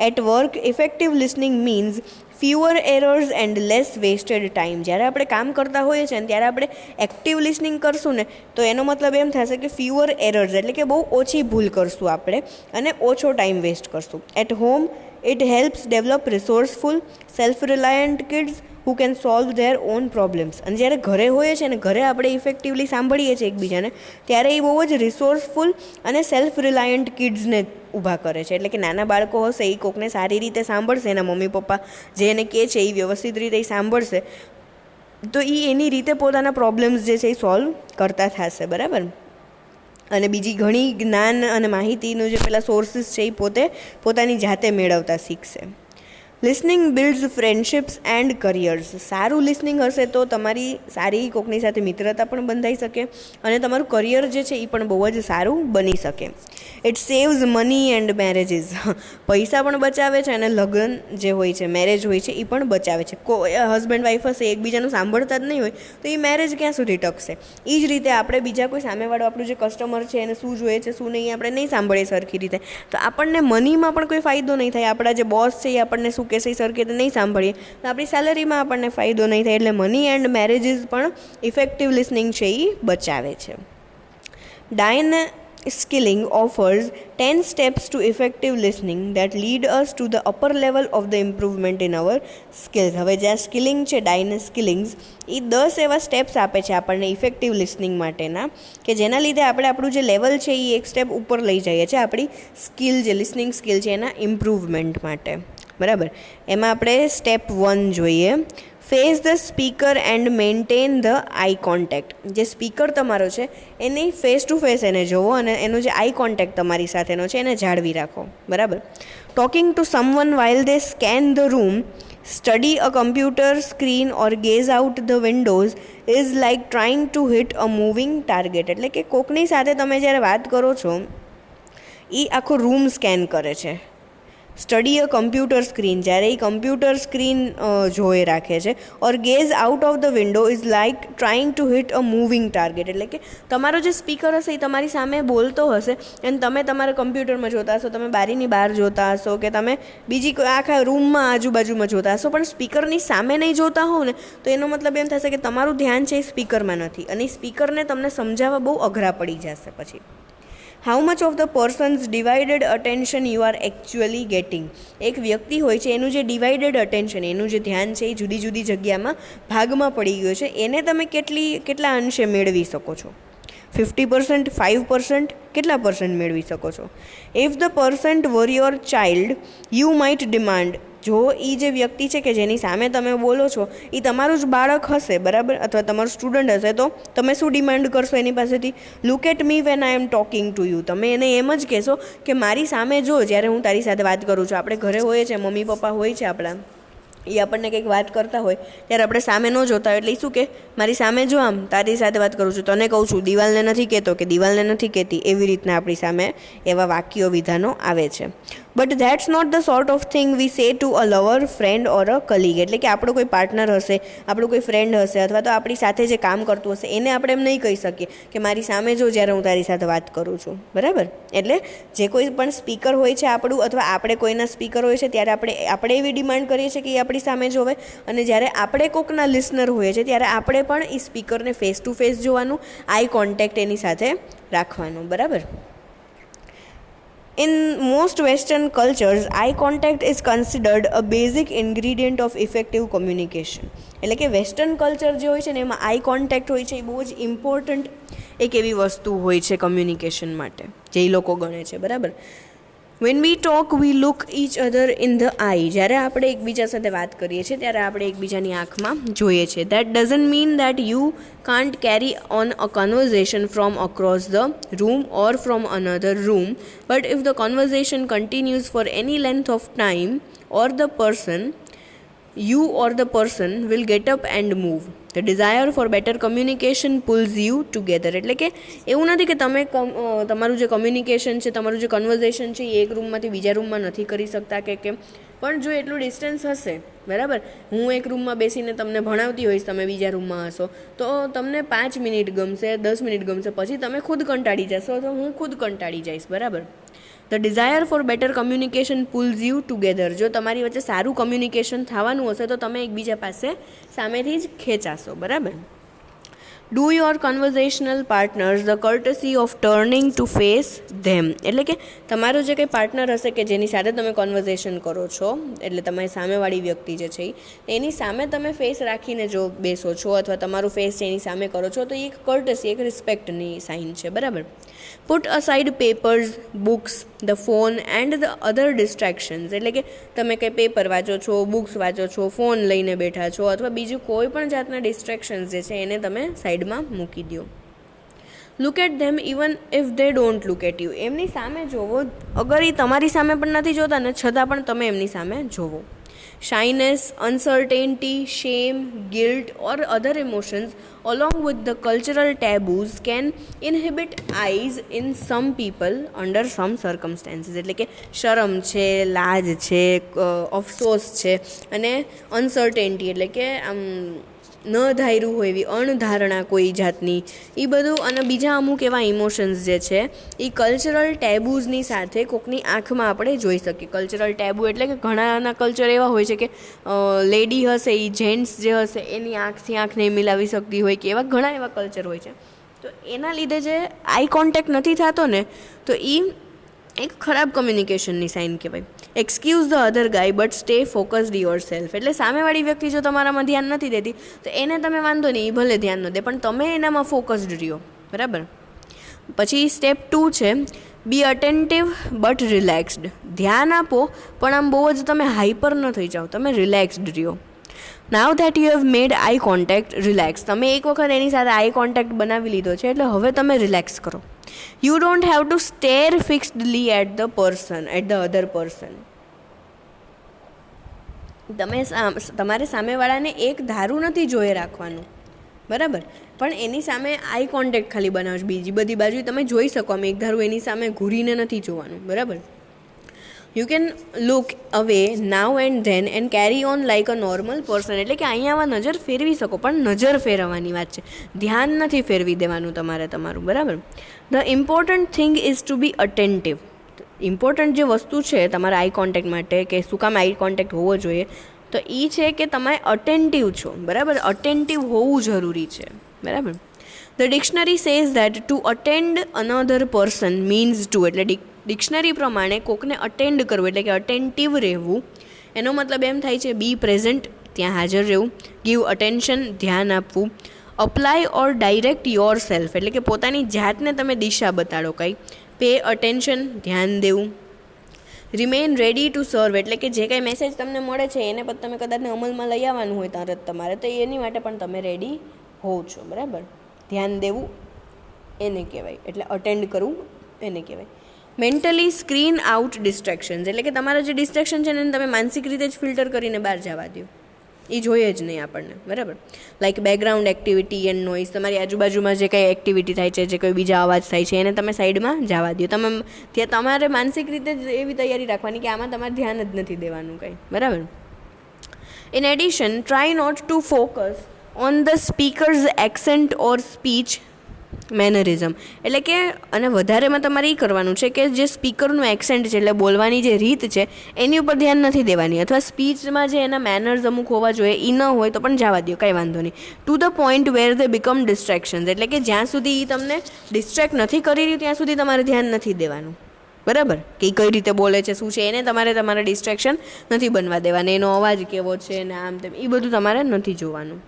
Speaker 1: At work effective listening means fewer errors and less wasted time. જ્યારે આપણે કામ કરતા હોઈએ છીએ ને ત્યારે આપણે એક્ટિવ લિસનિંગ કરશું ને તો એનો મતલબ એમ થશે કે ફ્યુઅર એરર્સ એટલે કે બહુ ઓછી ભૂલ કરશું આપણે અને ઓછો ટાઈમ વેસ્ટ કરશું. At home it helps develop resourceful self reliant kids who can solve their own problems. અને જ્યારે ઘરે હોઈએ છીએ ને ઘરે આપણે ઇફેક્ટિવલી સાંભળીએ છીએ એકબીજાને ત્યારે એ બહુ જ રિસોર્સફુલ અને સેલ્ફ રિલાયન્ટ કિડ્સને ઊભા કરે છે. એટલે કે નાના બાળકો હશે એ કોકને સારી રીતે સાંભળશે, એના મમ્મી પપ્પા જે એને કહે છે એ વ્યવસ્થિત રીતે એ સાંભળશે તો એ એની રીતે પોતાના પ્રોબ્લેમ્સ જે છે એ સોલ્વ કરતા થશે, બરાબર. અને બીજી ઘણી જ્ઞાન અને માહિતીનું જે પેલા સોર્સિસ છે એ પોતાની જાતે મેળવતા શીખશે. Listening builds friendships and careers. સારું લિસનિંગ હશે તો તમારી સારી કોકની સાથે મિત્રતા પણ બંધાઈ શકે અને તમારું કરિયર જે છે એ પણ બહુ જ સારું બની શકે. It saves money and marriages. પૈસા પણ બચાવે છે અને લગ્ન જે હોય છે, મેરેજ હોય છે એ પણ બચાવે છે. હસબન્ડ વાઈફ હશે એકબીજાનું સાંભળતા જ નહીં હોય તો એ મેરેજ ક્યાં સુધી ટકશે. એ જ રીતે આપણે બીજા કોઈ સામેવાળો આપણું જે કસ્ટમર છે એને શું જોઈએ છે શું નહીં આપણે નહીં સાંભળીએ સરખી રીતે તો આપણને મનીમાં પણ કોઈ ફાયદો નહીં થાય. આપણા જે બોસ છે એ આપણને શું કહેશે એ સરખી રીતે નહીં સાંભળીએ તો આપણી સેલરીમાં આપણને ફાયદો નહીં થાય. એટલે મની એન્ડ મેરેજીસ પણ ઇફેક્ટિવ લિસનિંગ છે એ બચાવે છે. ડાયન Skilling offers 10 steps to effective listening that lead us to the upper level of the improvement in our skills. હવે જે સ્કિલિંગ છે ડાયન સ્કિલિંગ્સ એ 10 એવા સ્ટેપ્સ આપે છે આપણને ઇફેક્ટિવ લિસનિંગ માટેના કે જેના લીધે આપણે આપણું જે લેવલ છે એ એક સ્ટેપ ઉપર લઈ જઈએ છીએ આપણી સ્કિલ જે લિસનિંગ સ્કિલ છે એના ઇમ્પ્રૂવમેન્ટ માટે, બરાબર. એમાં આપણે સ્ટેપ 1 જોઈએ. Face the speaker and maintain the eye contact. જે સ્પીકર તમારો છે એને ફેસ ટુ ફેસ એને જોવો અને એનો જે આઈ કોન્ટેક્ટ તમારી સાથેનો છે એને જાળવી રાખો, બરાબર. Talking to someone while they scan the room, study a computer screen or gaze out the windows is like trying to hit a moving target. એટલે કે કોકની સાથે તમે જ્યારે વાત કરો છો એ આખો રૂમ સ્કેન કરે છે. સ્ટડી અ કમ્પ્યુટર સ્ક્રીન, જ્યારે એ કમ્પ્યુટર સ્ક્રીન જોઈ રાખે છે. Or gaze out of the window is like trying to hit a moving target. એટલે કે તમારો જે સ્પીકર હશે એ તમારી સામે બોલતો હશે અને તમે તમારા કમ્પ્યુટરમાં જોતા હશો, તમે બારીની બહાર જોતા હશો કે તમે બીજી આખા રૂમમાં આજુબાજુમાં જોતા હશો પણ સ્પીકરની સામે નહીં જોતા હો ને તો એનો મતલબ એમ થશે કે તમારું ધ્યાન છે એ સ્પીકરમાં નથી અને સ્પીકરને તમને સમજાવવા બહુ અઘરા પડી જશે પછી. How much of the person's divided attention you are actually getting. એક વ્યક્તિ હોય છે એનું જે ડિવાઇડેડ અટેન્શન એનું જે ધ્યાન છે એ જુદી જુદી જગ્યામાં ભાગમાં પડી ગયું છે એને તમે કેટલા અંશે મેળવી શકો છો? 50%, 5%, કેટલા પર્સન્ટ મેળવી શકો છો? If the percent were your child you might demand. જો એ જે વ્યક્તિ છે કે જેની સામે તમે બોલો છો એ તમારું જ બાળક હશે, બરાબર, અથવા તમારું સ્ટુડન્ટ હશે તો તમે શું ડિમાન્ડ કરશો એની પાસેથી? Look at me when I am talking to you. તમે એને એમ જ કહેશો કે મારી સામે જો જ્યારે હું તારી સાથે વાત કરું છું. આપણે ઘરે હોઈએ છીએ, મમ્મી પપ્પા હોય છે આપણા, એ આપણને કંઈક વાત કરતા હોય ત્યારે આપણે સામે ન જોતા હોય એટલે એ શું કે મારી સામે જો આમ તારી સાથે વાત કરું છું, તને કહું છું, દિવાલને નથી કહેતો કે દિવાલને નથી કહેતી, એવી રીતના આપણી સામે એવા વાક્યો વિધાનો આવે છે. But that's not the sort of thing we say to a lover, friend or a colleague. એટલે કે આપણો કોઈ પાર્ટનર હશે, આપણો કોઈ ફ્રેન્ડ હશે, અથવા તો આપણી સાથે જે કામ કરતું હશે, એને આપણે એમ નહીં કહી શકીએ કે મારી સામે જો જ્યારે હું તારી સાથે વાત કરું છું, બરાબર. એટલે જે કોઈ પણ સ્પીકર હોય છે આપણું, અથવા આપણે કોઈના સ્પીકર હોય છે, ત્યારે આપણે એવી ડિમાન્ડ કરીએ છીએ કે એ આપણી સામે જોવે. અને જ્યારે આપણે કોકના લિસનર હોઈએ છીએ ત્યારે આપણે પણ એ સ્પીકરને ફેસ ટુ ફેસ જોવાનું, આઈ કોન્ટેક્ટ એની સાથે રાખવાનું, બરાબર. In most Western cultures, eye contact is considered a basic ingredient of effective communication. એટલે કે વેસ્ટર્ન કલ્ચર જે હોય છે ને એમાં આઈ કોન્ટેક્ટ હોય છે, એ બહુ જ ઇમ્પોર્ટન્ટ એક એવી વસ્તુ હોય છે કમ્યુનિકેશન માટે, જે એ લોકો ગણે છે, બરાબર. When we talk we look each other in the eye. જ્યારે આપણે એકબીજા સાથે વાત કરીએ છીએ ત્યારે આપણે એકબીજાની આંખમાં જોઈએ છીએ. That doesn't mean that you can't carry on a conversation from across the room or from another room, but if the conversation continues for any length of time or the person you or the person will get up and move. The desire for better communication pulls you together. એટલે કે એવું નથી કે તમે તમારું જે communication છે, તમારું જે કન્વર્ઝેશન છે એ એક રૂમમાંથી બીજા રૂમમાં નથી કરી શકતા કે કેમ, પણ જો એટલું ડિસ્ટન્સ હશે, બરાબર. હું એક રૂમમાં બેસીને તમને ભણાવતી હોઈશ, તમે બીજા રૂમમાં હશો, તો તમને 5 મિનિટ ગમશે, 10 મિનિટ ગમશે, પછી તમે ખુદ કંટાળી જશો, તો હું ખુદ કંટાળી જઈશ, બરાબર. The desire for better communication pulls you together. જો તમારી વચ્ચે સારું કમ્યુનિકેશન થવાનું હશે તો તમે એકબીજા પાસે સામેથી જ ખેંચાશો, બરાબર. Do your conversational partners the courtesy of turning to face them. એટલે કે તમારો જે કંઈ પાર્ટનર હશે કે જેની સાથે તમે કન્વર્ઝેશન કરો છો, એટલે તમારી સામેવાળી વ્યક્તિ જે છે એની સામે તમે ફેસ રાખીને જો બેસો છો, અથવા તમારું ફેસ એની સામે કરો છો, તો એ એક કર્ટસી, એક રિસ્પેક્ટની સાઇન છે, બરાબર. Put aside papers, books, the phone and the other distractions. એટલે કે તમે કંઈ પેપર વાંચો છો, બુક્સ વાંચો છો, ફોન લઈને બેઠા છો, અથવા બીજું કોઈ પણ જાતના ડિસ્ટ્રેક્શન્સ જે છે એને તમે સાઈડમાં મૂકી દો. Look at them even if they don't look at you. એમની સામે જોવો, અગર એ તમારી સામે પણ નથી જોતા ને છતાં પણ તમે એમની સામે જોવો. Shyness, uncertainty, shame, guilt or other emotions along with the cultural taboos can inhibit eyes in some people under some circumstances. એટલે કે શરમ છે, લાજ છે, અફસોસ છે, અને અનસર્ટેનિટી એટલે કે આમ ન ધાર્યું હોય એવી અણધારણા કોઈ જાતની, એ બધું, અને બીજા અમુક એવા ઇમોશન્સ જે છે એ કલ્ચરલ ટેબુઝની સાથે કોકની આંખમાં આપણે જોઈ શકીએ. કલ્ચરલ ટેબુ એટલે કે ઘણાના કલ્ચર એવા હોય છે કે લેડી હશે એ જેન્ટ્સ જે હશે એની આંખથી આંખ નહીં મિલાવી શકતી હોય, કે એવા ઘણા એવા કલ્ચર હોય છે. તો એના લીધે જે આઈ કોન્ટેક્ટ નથી થતો ને, તો એ એક ખરાબ કમ્યુનિકેશનની સાઇન કહેવાય. Excuse the other guys but stay focused your self. એટલે સામેવાળી વ્યક્તિ જો તમારામાં ધ્યાન નથી દેતી તો એને તમે વાંધો નહીં, એ ભલે ધ્યાન ન દે, પણ તમે એનામાં ફોકસ્ડ રહ્યો, બરાબર. પછી સ્ટેપ 2 છે બી અટેન્ટિવ બટ રિલેક્સ્ડ. ધ્યાન આપો પણ આમ બહુ જ તમે હાઈપર ન થઈ જાઓ, તમે રિલેક્સ્ડ રહ્યો. Now that you have made eye contact, relax. તમે એક વખત એની સાથે આઈ કોન્ટેક્ટ બનાવી લીધો છે એટલે હવે તમે રિલેક્સ કરો. You don't have to stare fixedly at the other person. તમારે સામેવાળાને એક ધારું નથી જોઈ રાખવાનું, બરાબર, પણ એની સામે આઈ કોન્ટેક્ટ ખાલી બનાવજો. બીજી બધી બાજુ તમે જોઈ શકો, આમ એક ધારું એની સામે ઘૂરીને નથી જોવાનું, બરાબર. યુ કેન લુક અવે નાવ and then and carry on like a normal person. એટલે કે અહીંયા નજર ફેરવી શકો, પણ નજર ફેરવવાની વાત છે, ધ્યાન નથી ફેરવી દેવાનું તમારે તમારું, બરાબર. The important thing is to be attentive. Important જે વસ્તુ છે તમારા આઈ કોન્ટેક્ટ માટે, કે શું કામ આઈ કોન્ટેક્ટ હોવો જોઈએ, તો એ છે કે તમે અટેન્ટિવ છો, બરાબર. અટેન્ટિવ હોવું જરૂરી છે, બરાબર. The dictionary says that to attend another person means to. એટલે ડિક્શનરી પ્રમાણે કોકને અટેન્ડ કરવું એટલે કે અટેન્ટિવ રહેવું, એનો મતલબ એમ થાય છે બી પ્રેઝન્ટ, ત્યાં હાજર રહેવું. ગીવ અટેન્શન, ધ્યાન આપવું. Apply or direct your self એટલે કે પોતાની જાતને તમે દિશા બતાડો કંઈ. પે અટેન્શન, ધ્યાન દેવું. રિમેઇન રેડી ટુ સર્વ એટલે કે જે કાંઈ મેસેજ તમને મળે છે એને પછી તમે કદાચ અમલમાં લઈ આવવાનું હોય તરત તમારે, તો એની માટે પણ તમે રેડી હોવ છો, બરાબર. ધ્યાન દેવું એને કહેવાય, એટલે અટેન્ડ કરવું એને કહેવાય. મેન્ટલી સ્ક્રીન આઉટ ડિસ્ટ્રેક્શન્સ એટલે કે તમારા જે ડિસ્ટ્રેક્શન છે એને તમે માનસિક રીતે જ ફિલ્ટર કરીને બહાર જવા દો. એ જોઈએ જ નહીં આપણને, બરાબર. Like background activity and noise, તમારી આજુબાજુમાં જે કંઈ એક્ટિવિટી થાય છે, જે કોઈ બીજા અવાજ થાય છે, એને તમે સાઈડમાં જવા દો. ત્યાં તમારે માનસિક રીતે જ એવી તૈયારી રાખવાની કે આમાં તમારે ધ્યાન જ નથી દેવાનું કંઈ, બરાબર. In addition, try not to focus on the speaker's accent or speech mannerism, એટલે કે અને વધારેમાં તમારે એ કરવાનું છે કે જે સ્પીકરનું એક્સેન્ટ છે, એટલે બોલવાની જે રીત છે, એની ઉપર ધ્યાન નથી દેવાની, અથવા સ્પીચમાં જે એના મેનર્સ અમુક હોવા જોઈએ એ ન હોય તો પણ જવા દો, કાંઈ વાંધો નહીં. To the point where they become distractions, એટલે કે જ્યાં સુધી એ તમને ડિસ્ટ્રેક્ટ નથી કરી રહ્યું ત્યાં સુધી તમારે ધ્યાન નથી દેવાનું, બરાબર. કે કઈ રીતે બોલે છે, શું છે, એને તમારે ડિસ્ટ્રેક્શન નથી બનવા દેવાની, એનો અવાજ કેવો છે ને આમ તેમ એ બધું તમારે નથી જોવાનું.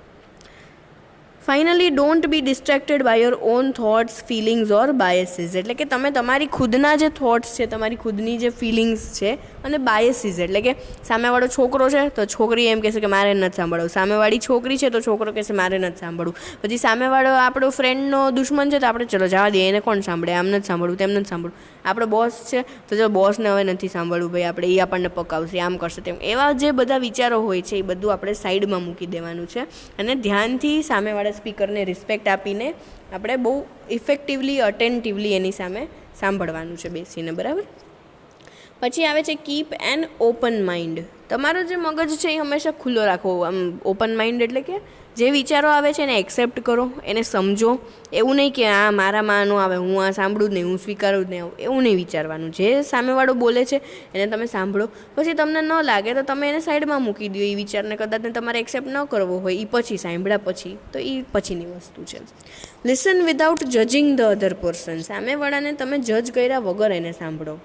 Speaker 1: Finally, don't be distracted by your own thoughts, feelings or biases, એટલે કે તમે તમારી ખુદના જે થોટ્સ છે, તમારી ખુદની જે ફિલિંગ્સ છે, અને બાયસીસ એટલે કે સામેવાળો છોકરો છે તો છોકરી એમ કહેશે કે મારે નથી સાંભળવું, સામેવાળી છોકરી છે તો છોકરો કહેશે મારે નથી સાંભળવું, પછી સામેવાળો આપણો ફ્રેન્ડનો દુશ્મન છે તો આપણે ચલો જવા દઈએ, એને કોણ સાંભળે, આમ નથી સાંભળવું, તેમ નથી સાંભળવું. આપણો બોસ છે તો ચલો બોસને હવે નથી સાંભળવું, ભાઈ આપણે એ આપણને પકાવશે, આમ કરશે, તેમ. એવા જે બધા વિચારો હોય છે એ બધું આપણે સાઈડમાં મૂકી દેવાનું છે, અને ધ્યાનથી સામેવાળા સ્પીકરને રિસ્પેક્ટ આપીને આપણે બહુ ઇફેક્ટિવલી, અટેન્ટિવલી એની સામે સાંભળવાનું છે બેસીને, બરાબર. પછી આવે છે કીપ એન ઓપન માઇન્ડ. તમારો જે મગજ છે એ હંમેશા ખુલ્લો રાખો. આમ ઓપન માઇન્ડ એટલે કે જે વિચારો આવે છે એને એક્સેપ્ટ કરો, એને સમજો. એવું નહીં કે આ મારામાં ન આવે, હું આ સાંભળું જ નહીં, હું સ્વીકારું જ નહીં, એવું નહીં વિચારવાનું. જે સામેવાળો બોલે છે એને તમે સાંભળો, પછી તમને ન લાગે તો તમે એને સાઈડમાં મૂકી દો. એ વિચારને કદાચ તમારે એક્સેપ્ટ ન કરવો હોય એ પછી સાંભળ્યા પછી, તો એ પછીની વસ્તુ છે. Listen without judging the other person. સામેવાળાને તમે જજ કર્યા વગર એને સાંભળો.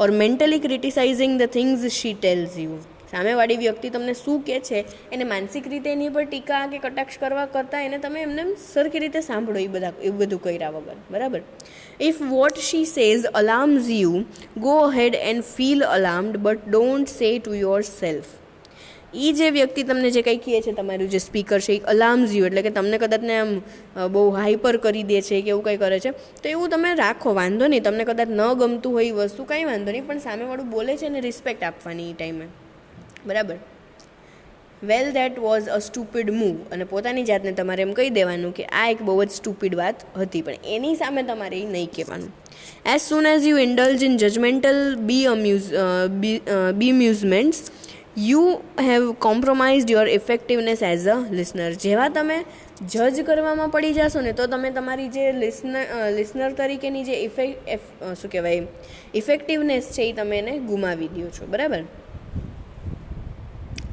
Speaker 1: Or mentally criticising the things she tells you. સામેવાળી વ્યક્તિ તમને શું કહે છે એને માનસિક રીતે એની પર ટીકા કે કટાક્ષ કરવા કરતાં એને તમે એમને સરખી રીતે સાંભળો, એ બધું કર્યા વગર, બરાબર. If what she says alarms you, go ahead and feel alarmed, but don't say to yourself. એ જે વ્યક્તિ તમને જે કંઈ કહે છે, તમારું જે સ્પીકર છે એ અલાર્મ્સ યુ, એટલે કે તમને કદાચને આમ બહુ હાઈપર કરી દે છે કે એવું કંઈ કરે છે, તો એવું તમે રાખો, વાંધો નહીં. તમને કદાચ ન ગમતું હોય એ વસ્તુ, કાંઈ વાંધો નહીં, પણ સામેવાળું બોલે છે એને રિસ્પેક્ટ આપવાની એ ટાઈમે, બરાબર. Well that was a stupid move, અને પોતાની જાતને તમારે એમ કહી દેવાનું કે આ એક બહુ જ સ્ટુપિડ વાત હતી, પણ એની સામે તમારે એ નહીં કહેવાનું. As soon as you indulge in judgmental bemusements, you have compromised your effectiveness as a listener. જેવા તમે જજ કરવામાં પડી જશો ને તો તમે તમારી જે લિસનર તરીકેની જે શું કહેવાય ઇફેક્ટિવનેસ છે એ તમે એને ગુમાવી દો છો, બરાબર.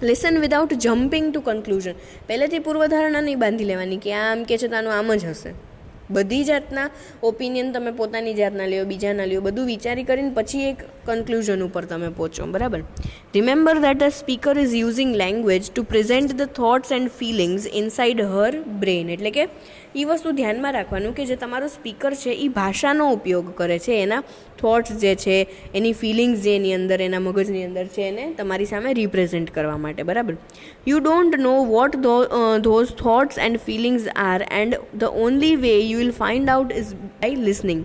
Speaker 1: Listen without jumping to conclusion. પહેલેથી પૂર્વધારણા નહીં બાંધી લેવાની કે આમ કે છે તો આનું આમ જ હશે. બધી જાતના ઓપિનિયન તમે પોતાની જાતના લ્યો, બીજાના લ્યો, બધું વિચારી કરીને પછી એક કન્ક્લુઝન ઉપર તમે પહોંચો, બરાબર. Remember that a speaker is using language to present the thoughts and feelings inside her brain. એટલે કે એ વસ્તુ ધ્યાનમાં રાખવાનું કે જે તમારો સ્પીકર છે એ ભાષાનો ઉપયોગ કરે છે, એના થોટ્સ જે છે, એની ફિલિંગ્સ જે એની અંદર, એના મગજની અંદર છે, એને તમારી સામે રિપ્રેઝેન્ટ કરવા માટે, બરાબર. You don't know what those thoughts and feelings are, and the only way you will find out is by listening.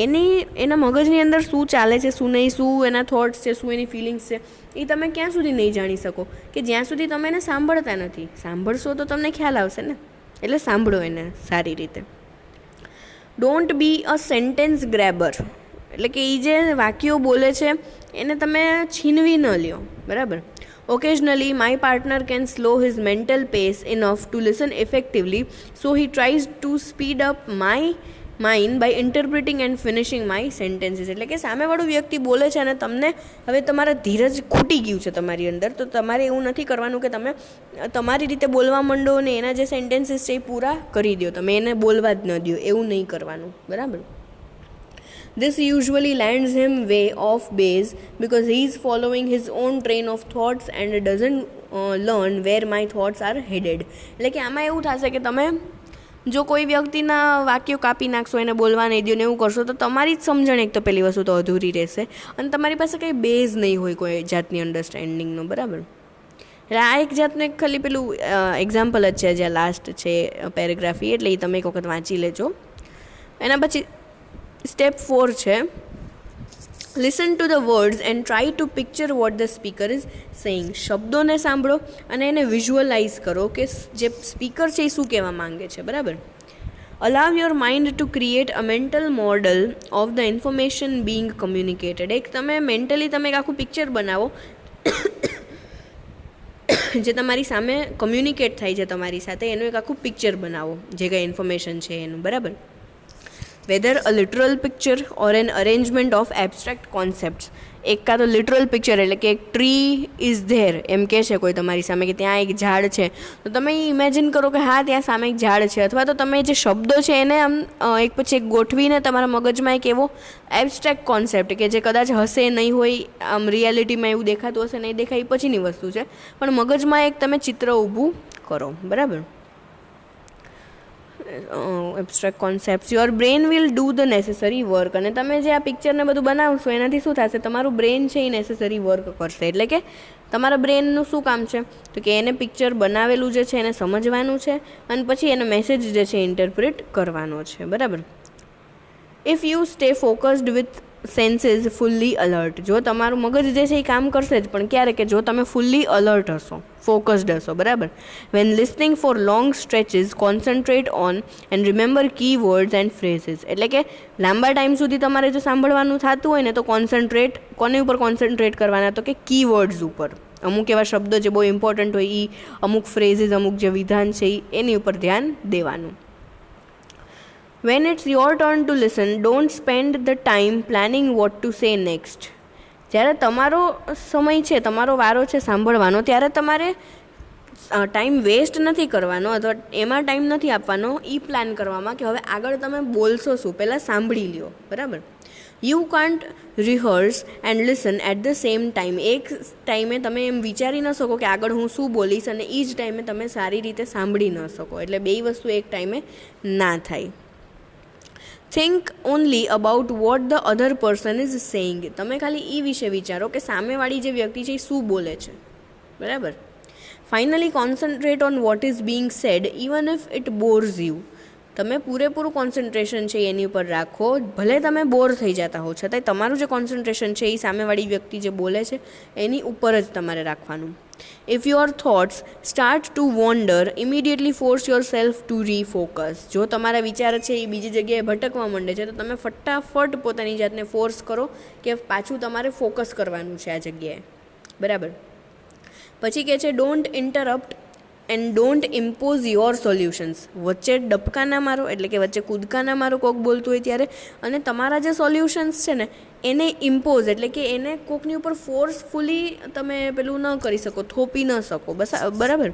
Speaker 1: એના મગજની અંદર શું ચાલે છે, શું નહીં, શું એના થોટ્સ છે, શું એની ફિલિંગ્સ છે, એ તમે ક્યાં સુધી નહીં જાણી શકો કે જ્યાં સુધી તમે એને સાંભળતા નથી. સાંભળશો તો તમને ખ્યાલ આવશે ને, એટલે સાંભળો એને સારી રીતે. Don't be a sentence grabber, એટલે કે એ જે વાક્યો બોલે છે એને તમે છીનવી ન લ્યો, બરાબર. Occasionally my partner can slow his mental pace enough to listen effectively, so he tries to speed up mine by interpreting and finishing my sentences. એટલે કે સામેવાળું વ્યક્તિ બોલે છે અને તમને હવે તમારા ધીરજ ખૂટી ગયું છે તમારી અંદર, તો તમારે એવું નથી કરવાનું કે તમે તમારી રીતે બોલવા માંડો અને એના જે સેન્ટેન્સીસ છે એ પૂરા કરી દો, તમે એને બોલવા જ ન દો, એવું નહીં કરવાનું, બરાબર. This usually lands him way off base because he is following his own train of thoughts and doesn't learn where my thoughts are headed. એટલે કે આમાં એવું થશે કે તમે જો કોઈ વ્યક્તિના વાક્યો કાપી નાખશો, એને બોલવા નહીં દો ને એવું કરશો તો તમારી જ સમજણ એક તો પહેલી વસ્તુ તો અધૂરી રહેશે અને તમારી પાસે કંઈ બેઝ નહીં હોય કોઈ જાતની અન્ડરસ્ટેન્ડિંગનો, બરાબર. એટલે આ એક જાતનું એક ખાલી પેલું એક્ઝામ્પલ જ છે, જ્યાં લાસ્ટ છે પેરેગ્રાફી, એટલે એ તમે એક વખત વાંચી લેજો. એના પછી સ્ટેપ 4 છે listen to the words and try to picture vote the speaker is saying. શબ્દોને સાંભળો અને એને વિઝ્યુઅલાઇઝ કરો કે જે સ્પીકર છે એ શું કહેવા માંગે છે. બરાબર. Allow your mind to create a mental model of the information Bing communicated. એક તમે મેન્ટલી તમે એક આખું પિક્ચર બનાવો જે તમારી સામે કમ્યુનિકેટ થાય છે તમારી સાથે, એનું એક આખું પિક્ચર બનાવો જે કંઈ ઇન્ફોર્મેશન છે એનું. બરાબર. Whether a literal picture or an arrangement of abstract concepts. એક કાં તો લિટરલ પિક્ચર એટલે કે એક ટ્રી ઇઝ ધેર એમ કહે છે કોઈ તમારી સામે કે ત્યાં એક ઝાડ છે, તો તમે ઇમેજિન કરો કે હા ત્યાં સામે એક ઝાડ છે. અથવા તો તમે જે શબ્દો છે એને આમ એક પછી એક ગોઠવીને તમારા મગજમાં એક એવો એબ્સ્ટ્રેક્ટ કોન્સેપ્ટ કે જે કદાચ હશે નહીં હોય, આમ રિયાલિટીમાં એવું દેખાતું હશે નહીં દેખાય, એ પછીની વસ્તુ છે, પણ મગજમાં એક તમે ચિત્ર ઊભું કરો. બરાબર. Abstract concept. Your brain will do the necessary work. અને તમે જે આ પિક્ચરને બધું બનાવશો એનાથી શું થશે, તમારું બ્રેન છે એ નેસેસરી વર્ક કરશે. એટલે કે તમારા બ્રેનનું શું કામ છે તો કે એને પિક્ચર બનાવેલું જે છે એને સમજવાનું છે અને પછી એનો મેસેજ જે છે ઇન્ટરપ્રિટ કરવાનો છે. બરાબર. If you stay focused with senses fully alert. જો તમારું મગજ જે છે એ કામ કરશે જ, પણ ક્યારે કે જો તમે ફુલ્લી અલર્ટ હશો, ફોકસ્ડ હશો. બરાબર. When listening for long stretches concentrate on and remember key words and phrases. એટલે કે લાંબા ટાઈમ સુધી તમારે જો સાંભળવાનું થતું હોય ને તો કોન્સન્ટ્રેટ કોની ઉપર કોન્સન્ટ્રેટ કરવાના, તો કે કી વર્ડ્સ ઉપર. અમુક એવા શબ્દો જે બહુ ઇમ્પોર્ટન્ટ હોય એ, અમુક ફ્રેઝીસ, અમુક જે વિધાન છે એની ઉપર ધ્યાન દેવાનું. When it's your turn to listen, don't spend the time planning what to say next. જ્યારે તમારો સમય છે, તમારો વારો છે સાંભળવાનો, ત્યારે તમારે ટાઈમ વેસ્ટ નથી કરવાનો અથવા એમાં ટાઈમ નથી આપવાનો એ પ્લાન કરવામાં કે હવે આગળ તમે બોલશો શું, પહેલાં સાંભળી લ્યો. બરાબર. You can't rehearse and listen at the same time. એક ટાઈમે તમે એમ વિચારી ન શકો કે આગળ હું શું બોલીશ અને એ જ ટાઈમે તમે સારી રીતે સાંભળી ન શકો. એટલે બે વસ્તુ એક ટાઈમે ના થાય. Think only about vote the other person is saying. તમે ખાલી એ વિશે વિચારો કે સામેવાળી જે વ્યક્તિ છે એ શું બોલે છે. બરાબર. Finally concentrate on what is being said even if it bores you. તમે પૂરેપૂરું કોન્સન્ટ્રેશન છે એની ઉપર રાખો, ભલે તમે બોર થઈ જતા હો છતાંય તમારું જે કોન્સન્ટ્રેશન છે એ સામેવાળી વ્યક્તિ જે બોલે છે એની ઉપર જ તમારે રાખવાનું. If your thoughts start to wander immediately force yourself to refocus. જો તમારા વિચાર છે એ બીજી જગ્યાએ ભટકવા માંડે છે તો તમે ફટાફટ પોતાની જાતને ફોર્સ કરો કે પાછું તમારે ફોકસ કરવાનું છે આ જગ્યાએ. બરાબર. પછી કહે છે don't interrupt and don't impose your solutions. વચ્ચે ડબકા ના મારો એટલે કે વચ્ચે કૂદકા ના મારો કોક બોલતું હોય ત્યારે, અને તમારા જે સોલ્યુશન્સ છે ને એને ઇમ્પોઝ એટલે કે એને કોકની ઉપર ફોર્સફુલી તમે પેલું ન કરી શકો, થોપી ન શકો. બસ. બરાબર.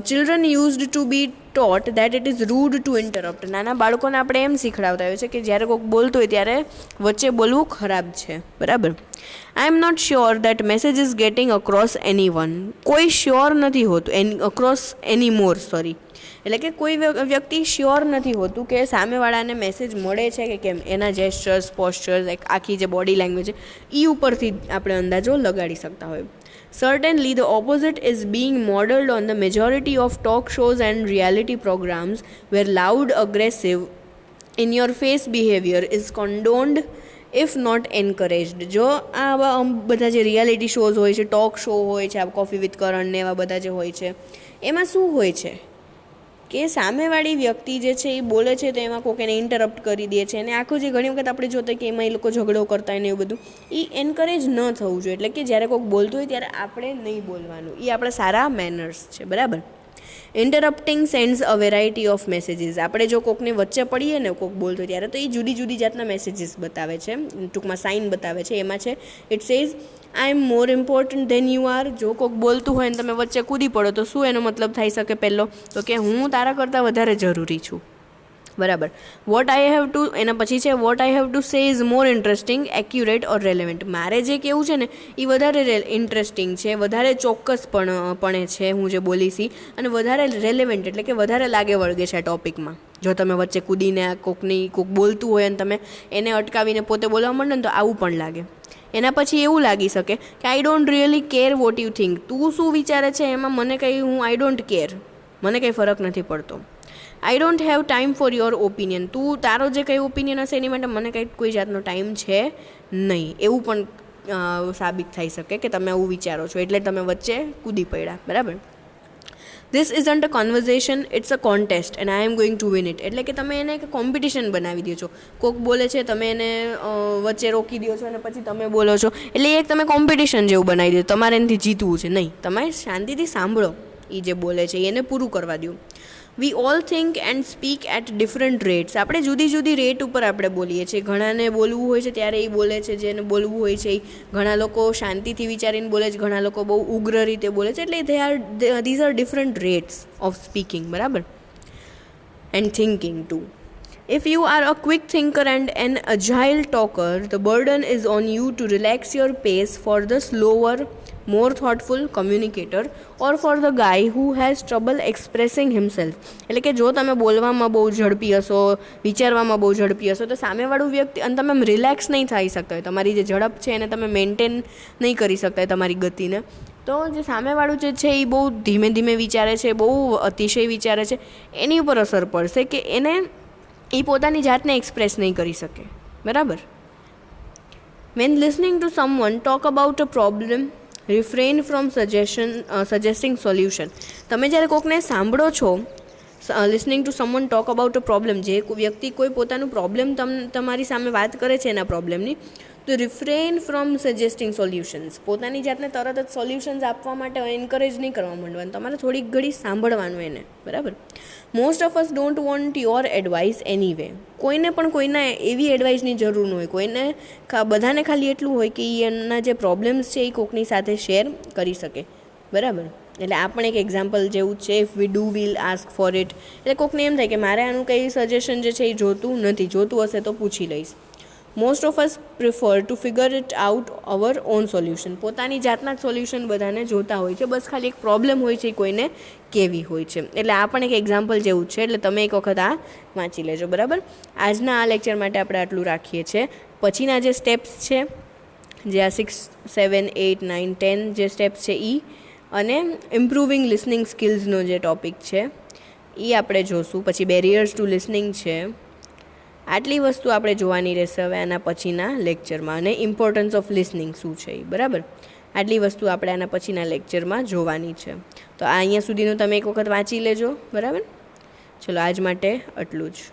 Speaker 1: Children used to be taught that it is rude to interrupt. નાના બાળકોને આપણે એમ શીખડાવતા હોય છે કે જ્યારે કોઈક બોલતું હોય ત્યારે વચ્ચે બોલવું ખરાબ છે. બરાબર. I am not sure that message is getting across anyone. કોઈ શ્યોર નથી હોતું અક્રોસ એની મોર, સોરી. એટલે કે કોઈ વ્યક્તિ શ્યોર નથી હોતું કે સામેવાળાને મેસેજ મળે છે કે કેમ. એના જેસ્ચર્સ, પોસ્ચર્સ, આખી જે બોડી લેંગ્વેજ છે એ ઉપરથી આપણે અંદાજો લગાડી શકતા હોય. Certainly, the opposite is being modeled on the majority of talk shows and reality programs where loud, aggressive, in-your-face behavior is condoned if not encouraged. જો આવા બધા જે રિયાલિટી શોઝ હોય છે, ટોક શો હોય છે, આ કોફી વિથ કરણ ને એવા બધા જે હોય છે, એમાં શું હોય છે કે સામેવાળી વ્યક્તિ જે છે એ બોલે છે તો એમાં કોઈક એને ઇન્ટરપ્ટ કરી દે છે, અને આખું જે ઘણી વખત આપણે જોતા કે એમાં એ લોકો ઝઘડો કરતા હોય ને એવું બધું, એ એન્કરેજ ન થવું જોઈએ. એટલે કે જ્યારે કોઈક બોલતું હોય ત્યારે આપણે નહીં બોલવાનું, એ આપણા સારા મેનર્સ છે. બરાબર. Interrupting સેન્ડ્સ a variety of messages. આપણે જો કોકની વચ્ચે પડીએ ને કોક બોલતો ત્યારે તો એ જુદી જુદી જાતના મેસેજીસ બતાવે છે, ટૂંકમાં સાઇન બતાવે છે. એમાં છે it says I am more important than you are. જો કોક બોલતું હોય ને તમે વચ્ચે કૂદી પડો તો શું એનો મતલબ થઈ શકે? પહેલો તો કે હું તારા કરતાં વધારે જરૂરી છું. બરાબર. વોટ આઈ હેવ ટુ, એના પછી છે what I have to say is more interesting, accurate or relevant. મારે જે કહેવું છે ને એ વધારે ઇન્ટરેસ્ટિંગ છે, વધારે ચોક્કસપણે છે હું જે બોલીશ, અને વધારે રેલેવન્ટ એટલે કે વધારે લાગે વળગે છે આ ટોપિકમાં. જો તમે વચ્ચે કૂદીને કોક બોલતું હોય અને તમે એને અટકાવીને પોતે બોલવા માંડો ને તો આવું પણ લાગે. એના પછી એવું લાગી શકે કે I don't really care what you think. તું શું વિચારે છે એમાં મને કંઈ, હું આઈ ડોન્ટ કેર. મને કંઈ ફરક નથી પડતો. I don't have time for your opinion. તું તારો જે કંઈ ઓપિનિયન હશે એની માટે મને કંઈ કોઈ જાતનો ટાઈમ છે નહીં, એવું પણ સાબિત થઈ શકે કે તમે આવું વિચારો છો એટલે તમે વચ્ચે કૂદી પડ્યા. બરાબર. This isn't a conversation, it's a contest and I am going to win it. એટલે કે તમે એને એક કોમ્પિટિશન બનાવી દો છો. કોક બોલે છે, તમે એને વચ્ચે રોકી દો છો અને પછી તમે બોલો છો, એટલે એક તમે કોમ્પિટિશન જેવું બનાવી દો. તમારે એનાથી જીતવું છે નહીં, તમે શાંતિથી સાંભળો એ જે બોલે છે એને પૂરું કરવા દો. We all think and speak at different rates. આપણે જુદી જુદી રેટ ઉપર આપણે બોલીએ છીએ. ઘણાને બોલવું હોય છે ત્યારે એ બોલે છે, જેને બોલવું હોય છે એ. ઘણા લોકો શાંતિથી વિચારીને બોલે છે, ઘણા લોકો બહુ ઉગ્ર રીતે બોલે છે. એટલે these are different rates of speaking. બરાબર. And thinking too. If you are a quick thinker and an agile talker, the burden is on you to relax your pace for the slower, more thoughtful communicator or for the guy who has trouble expressing himself. એટલે કે જો તમે બોલવામાં બહુ ઝડપી હશો, વિચારવામાં બહુ ઝડપી હશો, તો સામેવાળું વ્યક્તિ અને તમે રિલેક્સ નહીં થઈ શકતા હોય, તમારી જે ઝડપ છે એને તમે મેન્ટેન નહીં કરી શકતા હોય તમારી ગતિને, તો જે સામેવાળું જે છે એ બહુ ધીમે ધીમે વિચારે છે, બહુ અતિશય વિચારે છે, એની ઉપર અસર પડશે કે એને એ પોતાની જાતને એક્સપ્રેસ નહીં કરી શકે. બરાબર. When listening to someone talk about a problem, refrain from suggesting solution. તમે જ્યારે કોકને સાંભળો છો, listening to someone talk about a problem, જે વ્યક્તિ કોઈ પોતાનું પ્રોબ્લેમ તમારી સામે વાત કરે છે એના પ્રોબ્લેમની, તો રિફ્રેન ફ્રોમ સજેસ્ટિંગ સોલ્યુશન્સ. પોતાની જાતને તરત જ સોલ્યુશન્સ આપવા માટે એન્કરેજ નહીં કરવા માંડવાનું, તમારે થોડીક ઘડી સાંભળવાનું એને. બરાબર. Most of us don't want your advice any way. કોઈને પણ કોઈના એવી એડવાઇસની જરૂર ન હોય. કોઈને બધાને ખાલી એટલું હોય કે એના જે પ્રોબ્લેમ્સ છે એ કોકની સાથે શેર કરી શકે. બરાબર. એટલે આ પણ એક એક્ઝામ્પલ જેવું છે. If we do will ask for it. એટલે કોકને એમ થાય કે મારે આનું કંઈ સજેશન જે છે એ જોતું નથી, જોતું હશે તો પૂછી લઈશ. Most of us prefer to figure it out hour on solution. પોતાની જાતના જ સોલ્યુશન બધાને જોતા હોય છે, બસ ખાલી એક પ્રોબ્લેમ હોય છે એ કોઈને કેવી હોય છે. એટલે આ પણ એક એક્ઝામ્પલ જેવું છે. એટલે તમે એક વખત આ વાંચી લેજો. બરાબર. આજના આ લેક્ચર માટે આપણે આટલું રાખીએ છીએ. પછીના જે સ્ટેપ્સ છે, જે આ 6, 7, 8, 9, 10 જે સ્ટેપ્સ છે એ, અને ઇમ્પ્રુવિંગ લિસનિંગ સ્કિલ્સનો જે ટૉપિક છે એ આપણે જોશું. પછી બેરિયર્સ ટુ લિસનિંગ છે. આટલી વસ્તુ આપણે જોવાની રહેશે હવે આના પછીના લેક્ચરમાં. અને ઇમ્પોર્ટન્સ ઓફ લિસનિંગ શું છે એ. બરાબર. આટલી વસ્તુ આપણે આના પછીના લેક્ચરમાં જોવાની છે. તો આ અહીંયા સુધીનું તમે એક વખત વાંચી લેજો. બરાબર. ચલો આજ માટે આટલું જ.